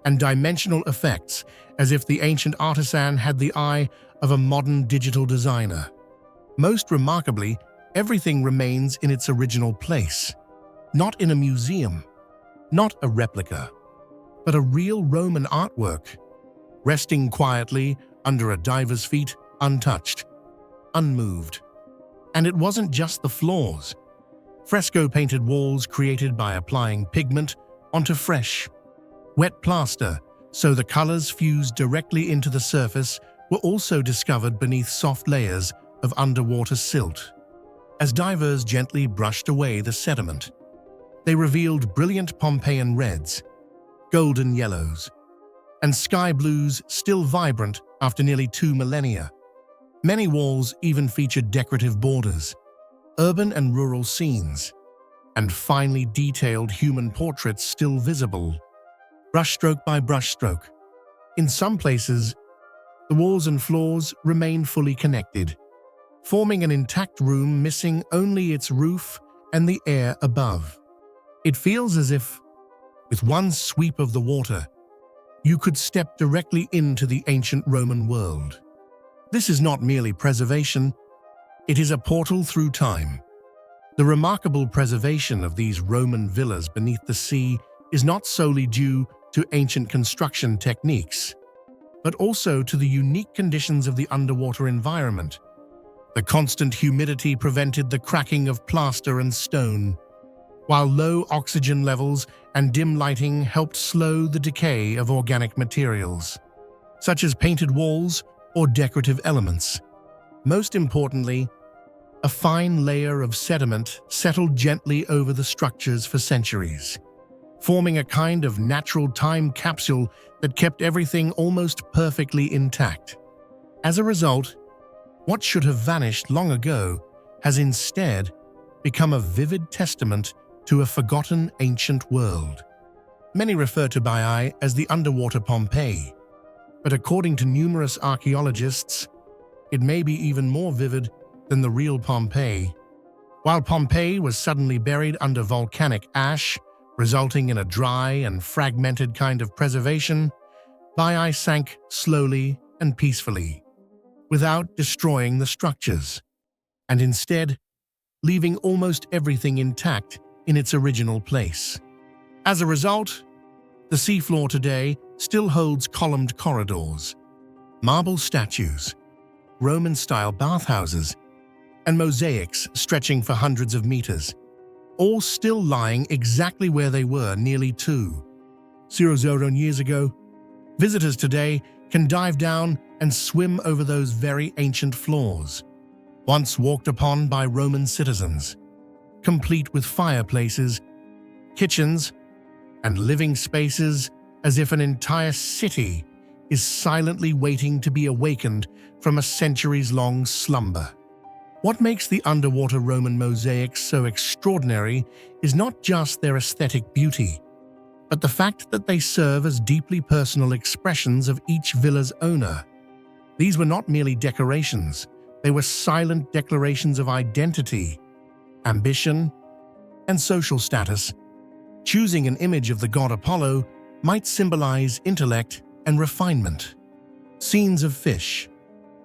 and dimensional effects as if the ancient artisan had the eye of a modern digital designer. Most remarkably, everything remains in its original place, not in a museum, not a replica, but a real Roman artwork, resting quietly under a diver's feet, untouched, unmoved. And it wasn't just the floors. Fresco-painted walls created by applying pigment onto fresh, wet plaster so the colors fused directly into the surface were also discovered beneath soft layers of underwater silt. As divers gently brushed away the sediment, they revealed brilliant Pompeian reds, golden yellows, and sky blues still vibrant after nearly 2 millennia. Many walls even featured decorative borders, urban and rural scenes, and finely detailed human portraits still visible, brushstroke by brushstroke. In some places, the walls and floors remain fully connected, forming an intact room missing only its roof and the air above. It feels as if, with one sweep of the water, you could step directly into the ancient Roman world. This is not merely preservation, it is a portal through time. The remarkable preservation of these Roman villas beneath the sea is not solely due to ancient construction techniques, but also to the unique conditions of the underwater environment. The constant humidity prevented the cracking of plaster and stone, while low oxygen levels and dim lighting helped slow the decay of organic materials, such as painted walls or decorative elements. Most importantly, a fine layer of sediment settled gently over the structures for centuries, forming a kind of natural time capsule that kept everything almost perfectly intact. As a result, what should have vanished long ago has instead become a vivid testament to a forgotten ancient world. Many refer to Baiae as the underwater Pompeii, but according to numerous archaeologists, it may be even more vivid than the real Pompeii. While Pompeii was suddenly buried under volcanic ash, resulting in a dry and fragmented kind of preservation, Baiae sank slowly and peacefully, without destroying the structures, and instead leaving almost everything intact in its original place. As a result, the seafloor today still holds columned corridors, marble statues, Roman-style bathhouses, and mosaics stretching for hundreds of meters, all still lying exactly where they were nearly 2,000 years ago. Visitors today can dive down and swim over those very ancient floors, once walked upon by Roman citizens, complete with fireplaces, kitchens, and living spaces, as if an entire city is silently waiting to be awakened from a centuries-long slumber. What makes the underwater Roman mosaics so extraordinary is not just their aesthetic beauty, but the fact that they serve as deeply personal expressions of each villa's owner. These were not merely decorations, they were silent declarations of identity, ambition, and social status. Choosing an image of the god Apollo might symbolize intellect and refinement. Scenes of fish,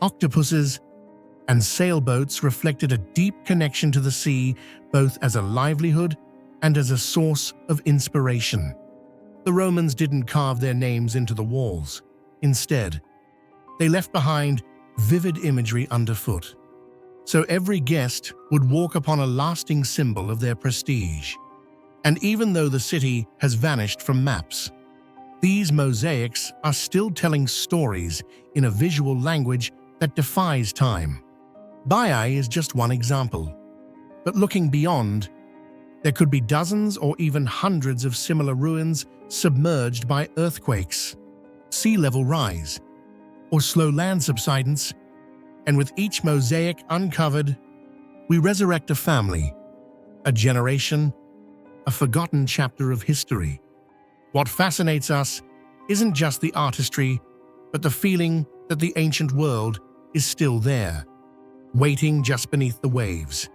octopuses, and sailboats reflected a deep connection to the sea, both as a livelihood and as a source of inspiration. The Romans didn't carve their names into the walls. Instead, they left behind vivid imagery underfoot, so every guest would walk upon a lasting symbol of their prestige. And even though the city has vanished from maps, these mosaics are still telling stories in a visual language that defies time. Baiae is just one example, but looking beyond, there could be dozens or even hundreds of similar ruins submerged by earthquakes, sea level rise, or slow land subsidence, and with each mosaic uncovered, we resurrect a family, a generation, a forgotten chapter of history. What fascinates us isn't just the artistry, but the feeling that the ancient world is still there, waiting just beneath the waves.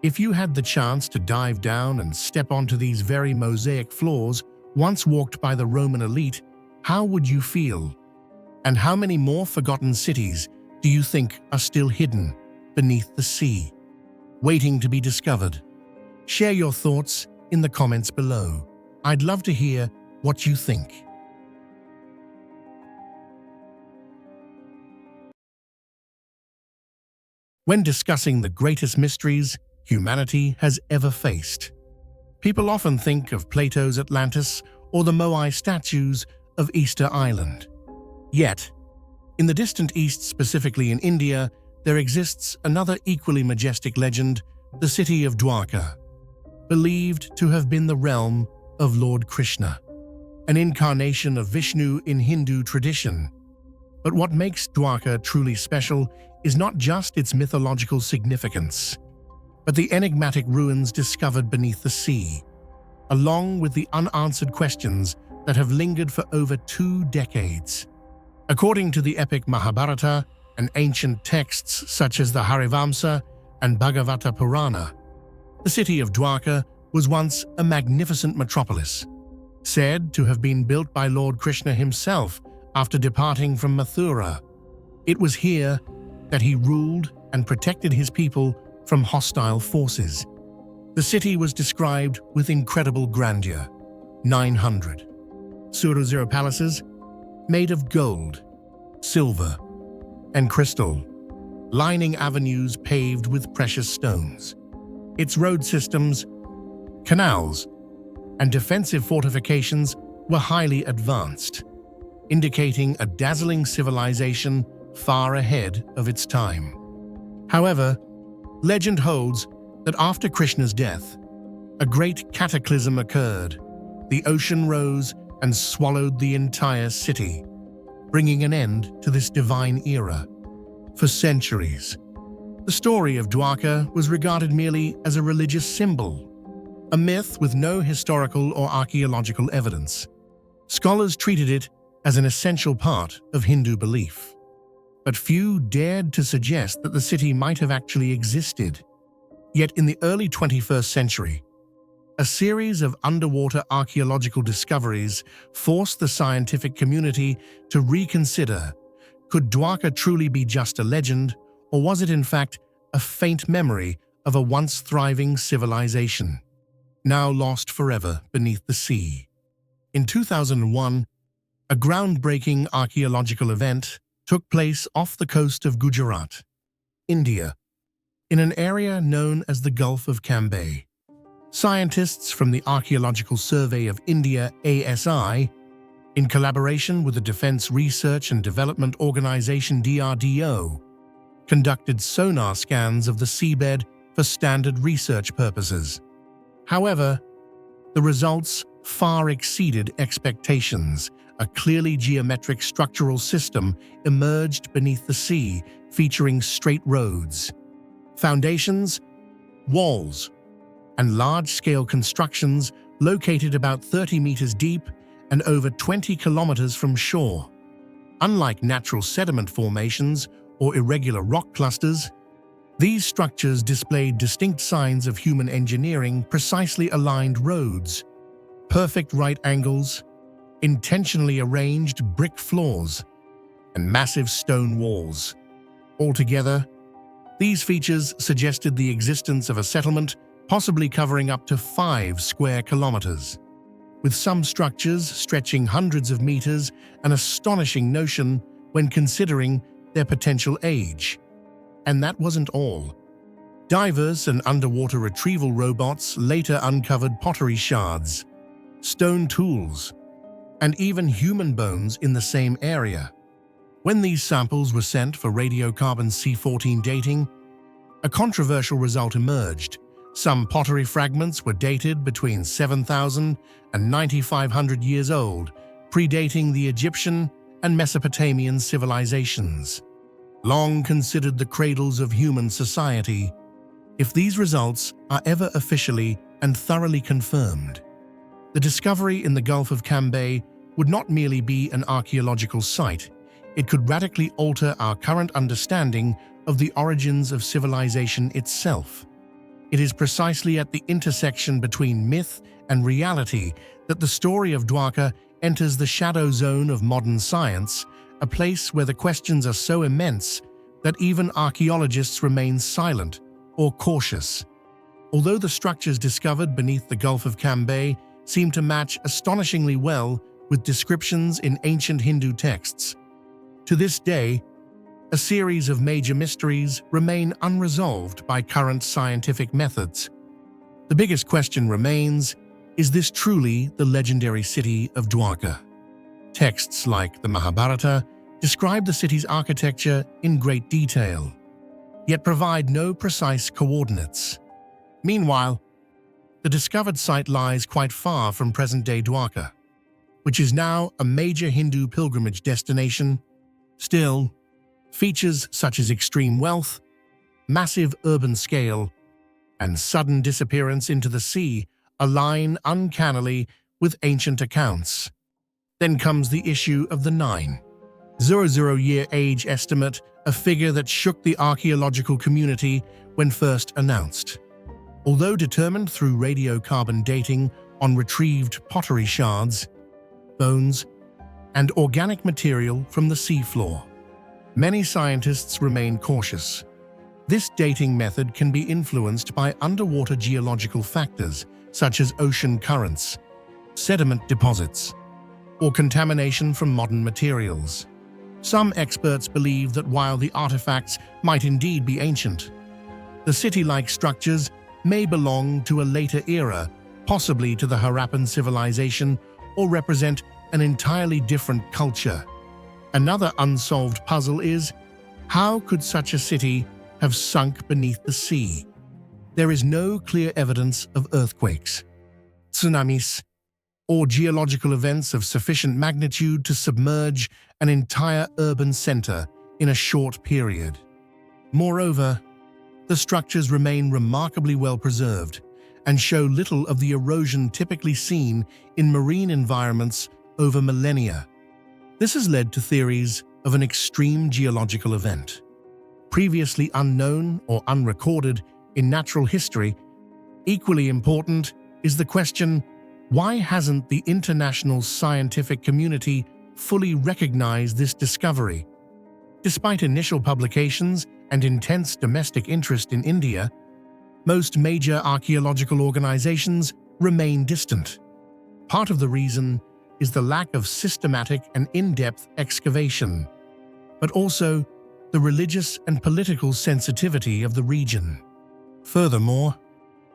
If you had the chance to dive down and step onto these very mosaic floors once walked by the Roman elite, how would you feel? And how many more forgotten cities do you think are still hidden beneath the sea, waiting to be discovered? Share your thoughts in the comments below. I'd love to hear what you think. When discussing the greatest mysteries humanity has ever faced, people often think of Plato's Atlantis or the Moai statues of Easter Island. Yet, in the distant east, specifically in India, there exists another equally majestic legend, the city of Dwarka, believed to have been the realm of Lord Krishna, an incarnation of Vishnu in Hindu tradition. But what makes Dwarka truly special is not just its mythological significance, but the enigmatic ruins discovered beneath the sea, along with the unanswered questions that have lingered for over 2 decades. According to the epic Mahabharata and ancient texts such as the Harivamsa and Bhagavata Purana, the city of Dwarka was once a magnificent metropolis, said to have been built by Lord Krishna himself after departing from Mathura. It was here that he ruled and protected his people from hostile forces. The city was described with incredible grandeur. 900 Suruzero palaces made of gold, silver, and crystal, lining avenues paved with precious stones. Its road systems, canals, and defensive fortifications were highly advanced, indicating a dazzling civilization far ahead of its time. However, legend holds that after Krishna's death, a great cataclysm occurred. The ocean rose and swallowed the entire city, bringing an end to this divine era. For centuries, the story of Dwarka was regarded merely as a religious symbol, a myth with no historical or archaeological evidence. Scholars treated it as an essential part of Hindu belief, but few dared to suggest that the city might have actually existed. Yet in the early 21st century, a series of underwater archaeological discoveries forced the scientific community to reconsider: could Dwarka truly be just a legend, or was it in fact a faint memory of a once thriving civilization, now lost forever beneath the sea? In 2001, a groundbreaking archaeological event took place off the coast of Gujarat, India, in an area known as the Gulf of Cambay. Scientists from the Archaeological Survey of India (ASI), in collaboration with the Defense Research and Development Organization (DRDO), conducted sonar scans of the seabed for standard research purposes. However, the results far exceeded expectations. A clearly geometric structural system emerged beneath the sea, featuring straight roads, foundations, walls, and large-scale constructions located about 30 meters deep and over 20 kilometers from shore. Unlike natural sediment formations or irregular rock clusters, these structures displayed distinct signs of human engineering: precisely aligned roads, perfect right angles, intentionally arranged brick floors, and massive stone walls. Altogether, these features suggested the existence of a settlement possibly covering up to 5 square kilometers, with some structures stretching hundreds of meters, an astonishing notion when considering their potential age. And that wasn't all. Divers and underwater retrieval robots later uncovered pottery shards, stone tools, and even human bones in the same area. When these samples were sent for radiocarbon C14 dating, a controversial result emerged. Some pottery fragments were dated between 7,000 and 9,500 years old, predating the Egyptian and Mesopotamian civilizations, long considered the cradles of human society. If these results are ever officially and thoroughly confirmed, the discovery in the Gulf of Cambay would not merely be an archaeological site, it could radically alter our current understanding of the origins of civilization itself. It is precisely at the intersection between myth and reality that the story of Dwarka enters the shadow zone of modern science, a place where the questions are so immense that even archaeologists remain silent or cautious. Although the structures discovered beneath the Gulf of Cambay seem to match astonishingly well with descriptions in ancient Hindu texts, to this day, a series of major mysteries remain unresolved by current scientific methods. The biggest question remains: is this truly the legendary city of Dwarka? Texts like the Mahabharata describe the city's architecture in great detail, yet provide no precise coordinates. Meanwhile, the discovered site lies quite far from present-day Dwarka, which is now a major Hindu pilgrimage destination, Still, features such as extreme wealth, massive urban scale, and sudden disappearance into the sea align uncannily with ancient accounts. Then comes the issue of the 900-year age estimate, a figure that shook the archaeological community when first announced. Although determined through radiocarbon dating on retrieved pottery shards, bones, and organic material from the seafloor, many scientists remain cautious. This dating method can be influenced by underwater geological factors such as ocean currents, sediment deposits, or contamination from modern materials. Some experts believe that while the artifacts might indeed be ancient, the city-like structures may belong to a later era, possibly to the Harappan civilization, or represent an entirely different culture. Another unsolved puzzle is, how could such a city have sunk beneath the sea? There is no clear evidence of earthquakes, tsunamis, or geological events of sufficient magnitude to submerge an entire urban center in a short period. Moreover, the structures remain remarkably well preserved and show little of the erosion typically seen in marine environments over millennia. This has led to theories of an extreme geological event, previously unknown or unrecorded in natural history. Equally important is the question, why hasn't the international scientific community fully recognized this discovery? Despite initial publications and intense domestic interest in India, most major archaeological organizations remain distant. Part of the reason is the lack of systematic and in-depth excavation, but also the religious and political sensitivity of the region. Furthermore,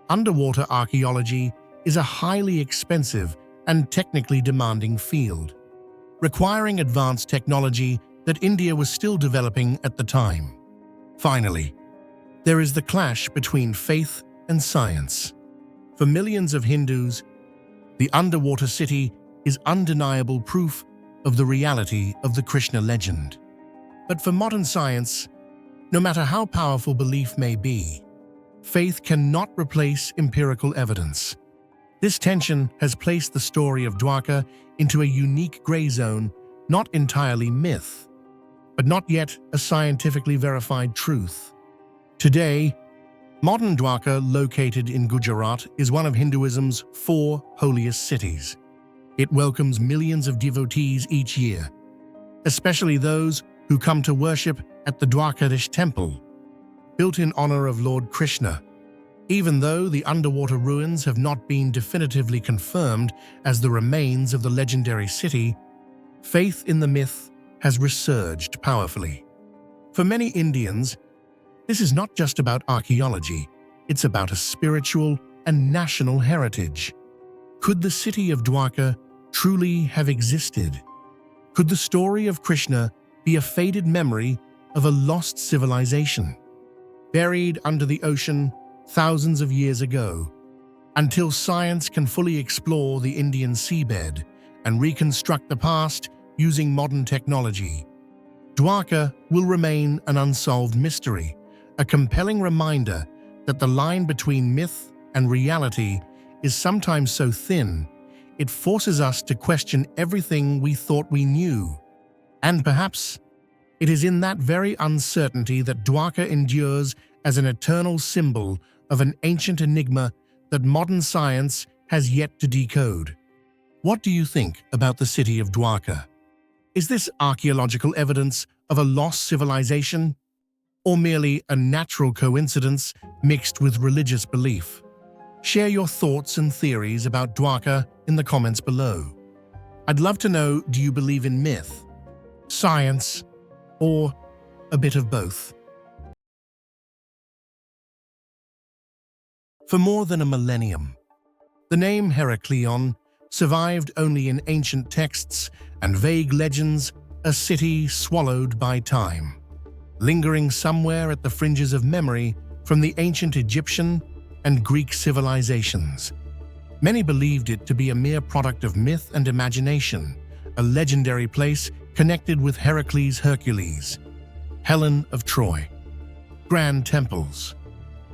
underwater archaeology is a highly expensive and technically demanding field, requiring advanced technology that India was still developing at the time. Finally, there is the clash between faith and science. For millions of Hindus, the underwater city is undeniable proof of the reality of the Krishna legend. But for modern science, no matter how powerful belief may be, faith cannot replace empirical evidence. This tension has placed the story of Dwarka into a unique gray zone, not entirely myth, but not yet a scientifically verified truth. Today, modern Dwarka, located in Gujarat, is one of Hinduism's 4 holiest cities. It welcomes millions of devotees each year, especially those who come to worship at the Dwarkadish temple, built in honor of Lord Krishna. Even though the underwater ruins have not been definitively confirmed as the remains of the legendary city, faith in the myth has resurged powerfully. For many Indians, this is not just about archaeology, it's about a spiritual and national heritage. Could the city of Dwarka truly have existed? Could the story of Krishna be a faded memory of a lost civilization, buried under the ocean thousands of years ago? Until science can fully explore the Indian seabed and reconstruct the past using modern technology, Dwarka will remain an unsolved mystery, a compelling reminder that the line between myth and reality is sometimes so thin, it forces us to question everything we thought we knew. And perhaps it is in that very uncertainty that Dwarka endures as an eternal symbol of an ancient enigma that modern science has yet to decode. What do you think about the city of Dwarka? Is this archaeological evidence of a lost civilization, or merely a natural coincidence mixed with religious belief? Share your thoughts and theories about Dwarka in the comments below. I'd love to know, do you believe in myth, science, or a bit of both? For more than a millennium, the name Heracleion survived only in ancient texts and vague legends, a city swallowed by time, lingering somewhere at the fringes of memory from the ancient Egyptian and Greek civilizations. Many believed it to be a mere product of myth and imagination, a legendary place connected with Heracles Hercules, Helen of Troy, grand temples,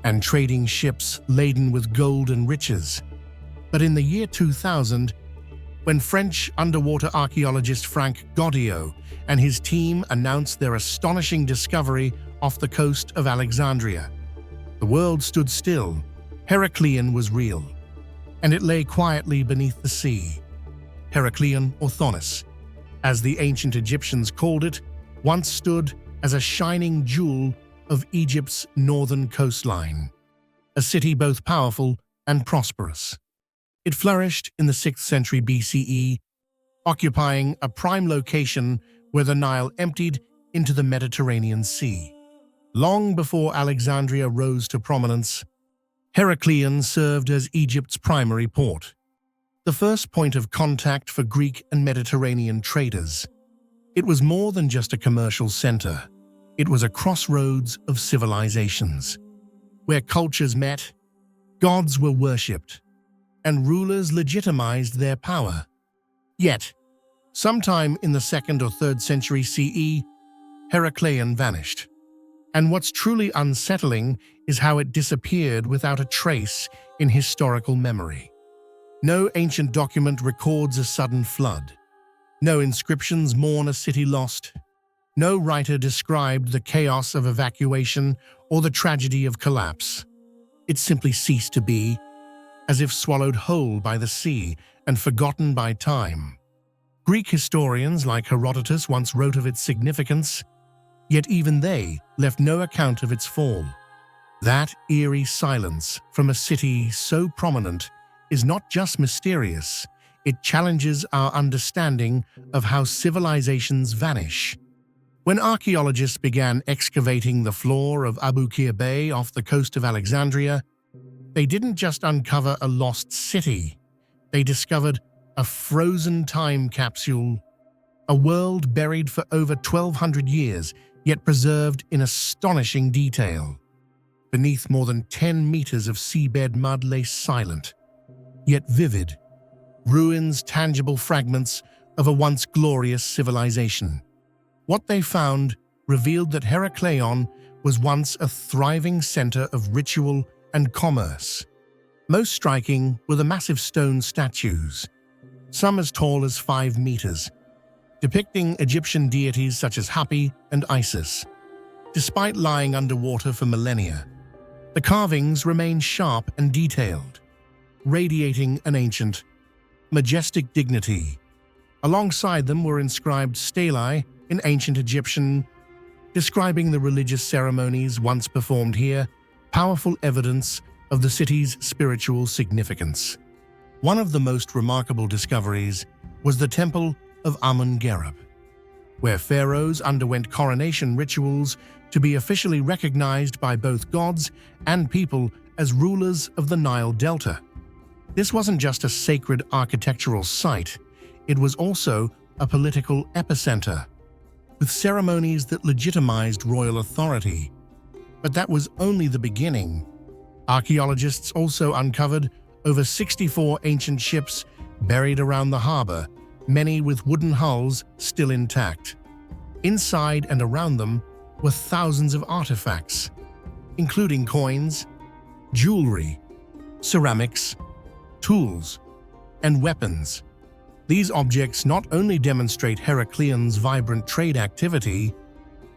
and trading ships laden with gold and riches. But in the year 2000, when French underwater archaeologist Frank Goddio and his team announced their astonishing discovery off the coast of Alexandria, the world stood still. Heracleion was real, and it lay quietly beneath the sea. Heracleion, or Thonis, as the ancient Egyptians called it, once stood as a shining jewel of Egypt's northern coastline, a city both powerful and prosperous. It flourished in the 6th century BCE, occupying a prime location where the Nile emptied into the Mediterranean Sea. Long before Alexandria rose to prominence, Heracleion served as Egypt's primary port, the first point of contact for Greek and Mediterranean traders. It was more than just a commercial center. It was a crossroads of civilizations, where cultures met, gods were worshipped, and rulers legitimized their power. Yet, sometime in the 2nd or 3rd century CE, Heracleion vanished. And what's truly unsettling is how it disappeared without a trace in historical memory. No ancient document records a sudden flood. No inscriptions mourn a city lost. No writer described the chaos of evacuation or the tragedy of collapse. It simply ceased to be, as if swallowed whole by the sea and forgotten by time. Greek historians like Herodotus once wrote of its significance, yet even they left no account of its fall. That eerie silence from a city so prominent is not just mysterious, it challenges our understanding of how civilizations vanish. When archaeologists began excavating the floor of Abu Qir Bay off the coast of Alexandria, they didn't just uncover a lost city, they discovered a frozen time capsule, a world buried for over 1,200 years, yet preserved in astonishing detail. Beneath more than 10 meters of seabed mud lay silent, yet vivid, ruins, tangible fragments of a once glorious civilization. What they found revealed that Heracleion was once a thriving center of ritual and commerce. Most striking were the massive stone statues, some as tall as 5 meters, depicting Egyptian deities such as Hapi and Isis. Despite lying underwater for millennia, the carvings remain sharp and detailed, radiating an ancient, majestic dignity. Alongside them were inscribed stelae in ancient Egyptian, describing the religious ceremonies once performed here, powerful evidence of the city's spiritual significance. One of the most remarkable discoveries was the Temple of Amun-Gerab, where pharaohs underwent coronation rituals to be officially recognized by both gods and people as rulers of the Nile Delta. This wasn't just a sacred architectural site, it was also a political epicenter, with ceremonies that legitimized royal authority. But that was only the beginning. Archaeologists also uncovered over 64 ancient ships buried around the harbor, many with wooden hulls still intact. Inside and around them were thousands of artifacts, including coins, jewelry, ceramics, tools, and weapons. These objects not only demonstrate Heracleion's vibrant trade activity,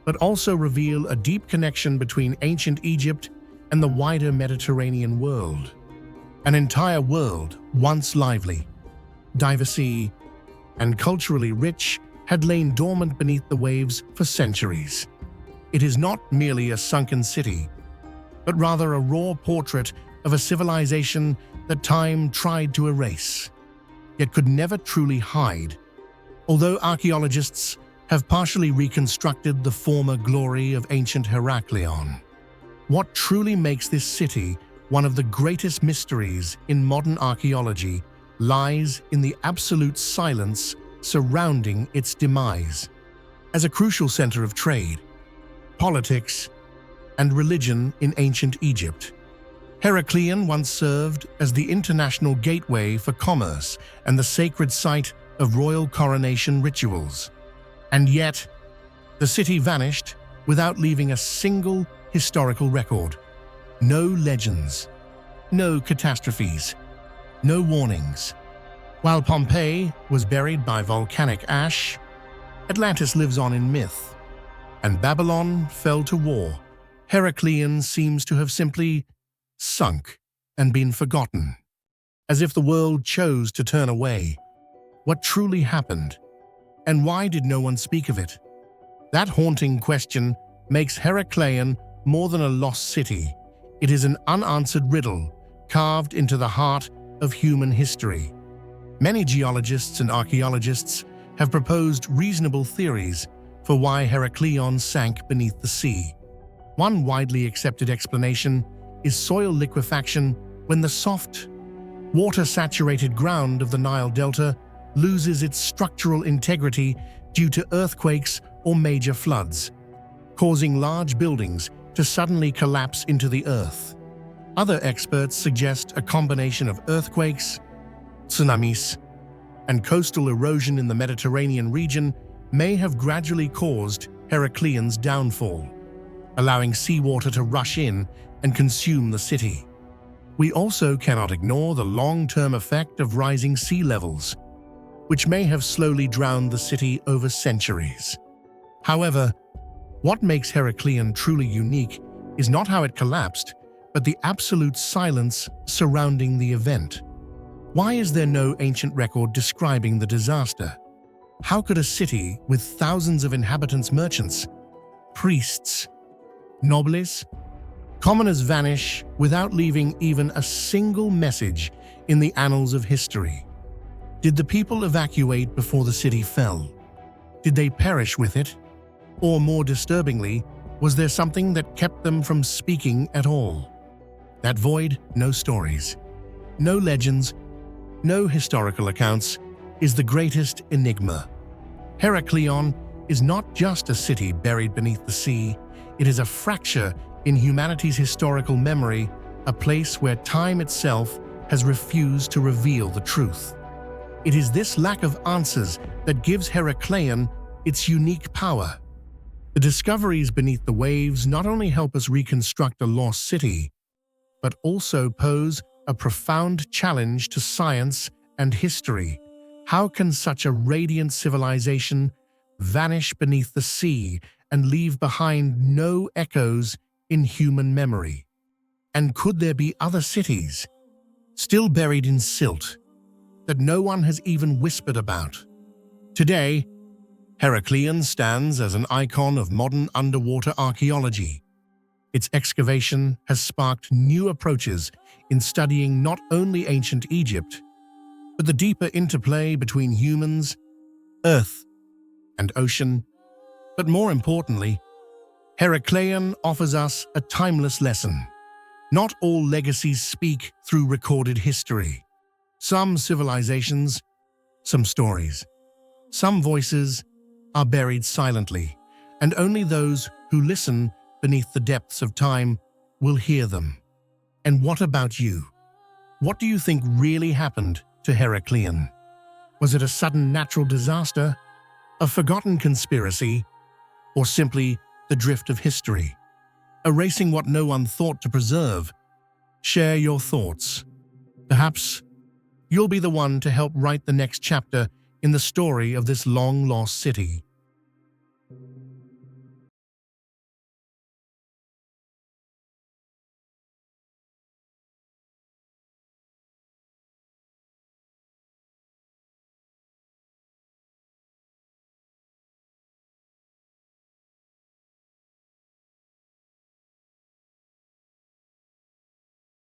but also reveal a deep connection between ancient Egypt and the wider Mediterranean world. An entire world, once lively, diverse, and culturally rich, had lain dormant beneath the waves for centuries. It is not merely a sunken city, but rather a raw portrait of a civilization that time tried to erase, yet could never truly hide. Although archaeologists have partially reconstructed the former glory of ancient Heracleion, what truly makes this city one of the greatest mysteries in modern archaeology lies in the absolute silence surrounding its demise. As a crucial center of trade, politics, and religion in ancient Egypt, Heracleion once served as the international gateway for commerce and the sacred site of royal coronation rituals. And yet, the city vanished without leaving a single historical record. No legends, no catastrophes, no warnings. While Pompeii was buried by volcanic ash, Atlantis lives on in myth, and Babylon fell to war. Heracleion seems to have simply sunk and been forgotten, as if the world chose to turn away. What truly happened, and why did no one speak of it? That haunting question makes Heracleion more than a lost city. It is an unanswered riddle carved into the heart of human history. Many geologists and archaeologists have proposed reasonable theories for why Heracleion sank beneath the sea. One widely accepted explanation is soil liquefaction when the soft, water-saturated ground of the Nile Delta loses its structural integrity due to earthquakes or major floods, causing large buildings to suddenly collapse into the earth. Other experts suggest a combination of earthquakes, tsunamis, and coastal erosion in the Mediterranean region may have gradually caused Heracleion's downfall, allowing seawater to rush in and consume the city. We also cannot ignore the long-term effect of rising sea levels, which may have slowly drowned the city over centuries. However, what makes Heracleion truly unique is not how it collapsed, but the absolute silence surrounding the event. Why is there no ancient record describing the disaster? How could a city with thousands of inhabitants, merchants, priests, nobles, commoners vanish without leaving even a single message in the annals of history? Did the people evacuate before the city fell? Did they perish with it? Or more disturbingly, was there something that kept them from speaking at all? That void, no stories, no legends, no historical accounts, is the greatest enigma. Heracleion is not just a city buried beneath the sea, it is a fracture in humanity's historical memory, a place where time itself has refused to reveal the truth. It is this lack of answers that gives Heracleion its unique power. The discoveries beneath the waves not only help us reconstruct a lost city, but also pose a profound challenge to science and history. How can such a radiant civilization vanish beneath the sea and leave behind no echoes in human memory? And could there be other cities, still buried in silt, that no one has even whispered about? Today, Heracleion stands as an icon of modern underwater archaeology. Its excavation has sparked new approaches in studying not only ancient Egypt, but the deeper interplay between humans, earth, and ocean. But more importantly, Heracleion offers us a timeless lesson. Not all legacies speak through recorded history. Some civilizations, some stories, some voices are buried silently, and only those who listen beneath the depths of time will hear them. And what about you? What do you think really happened to Heracleion? Was it a sudden natural disaster, a forgotten conspiracy, or simply the drift of history, erasing what no one thought to preserve? Share your thoughts. Perhaps you'll be the one to help write the next chapter in the story of this long-lost city.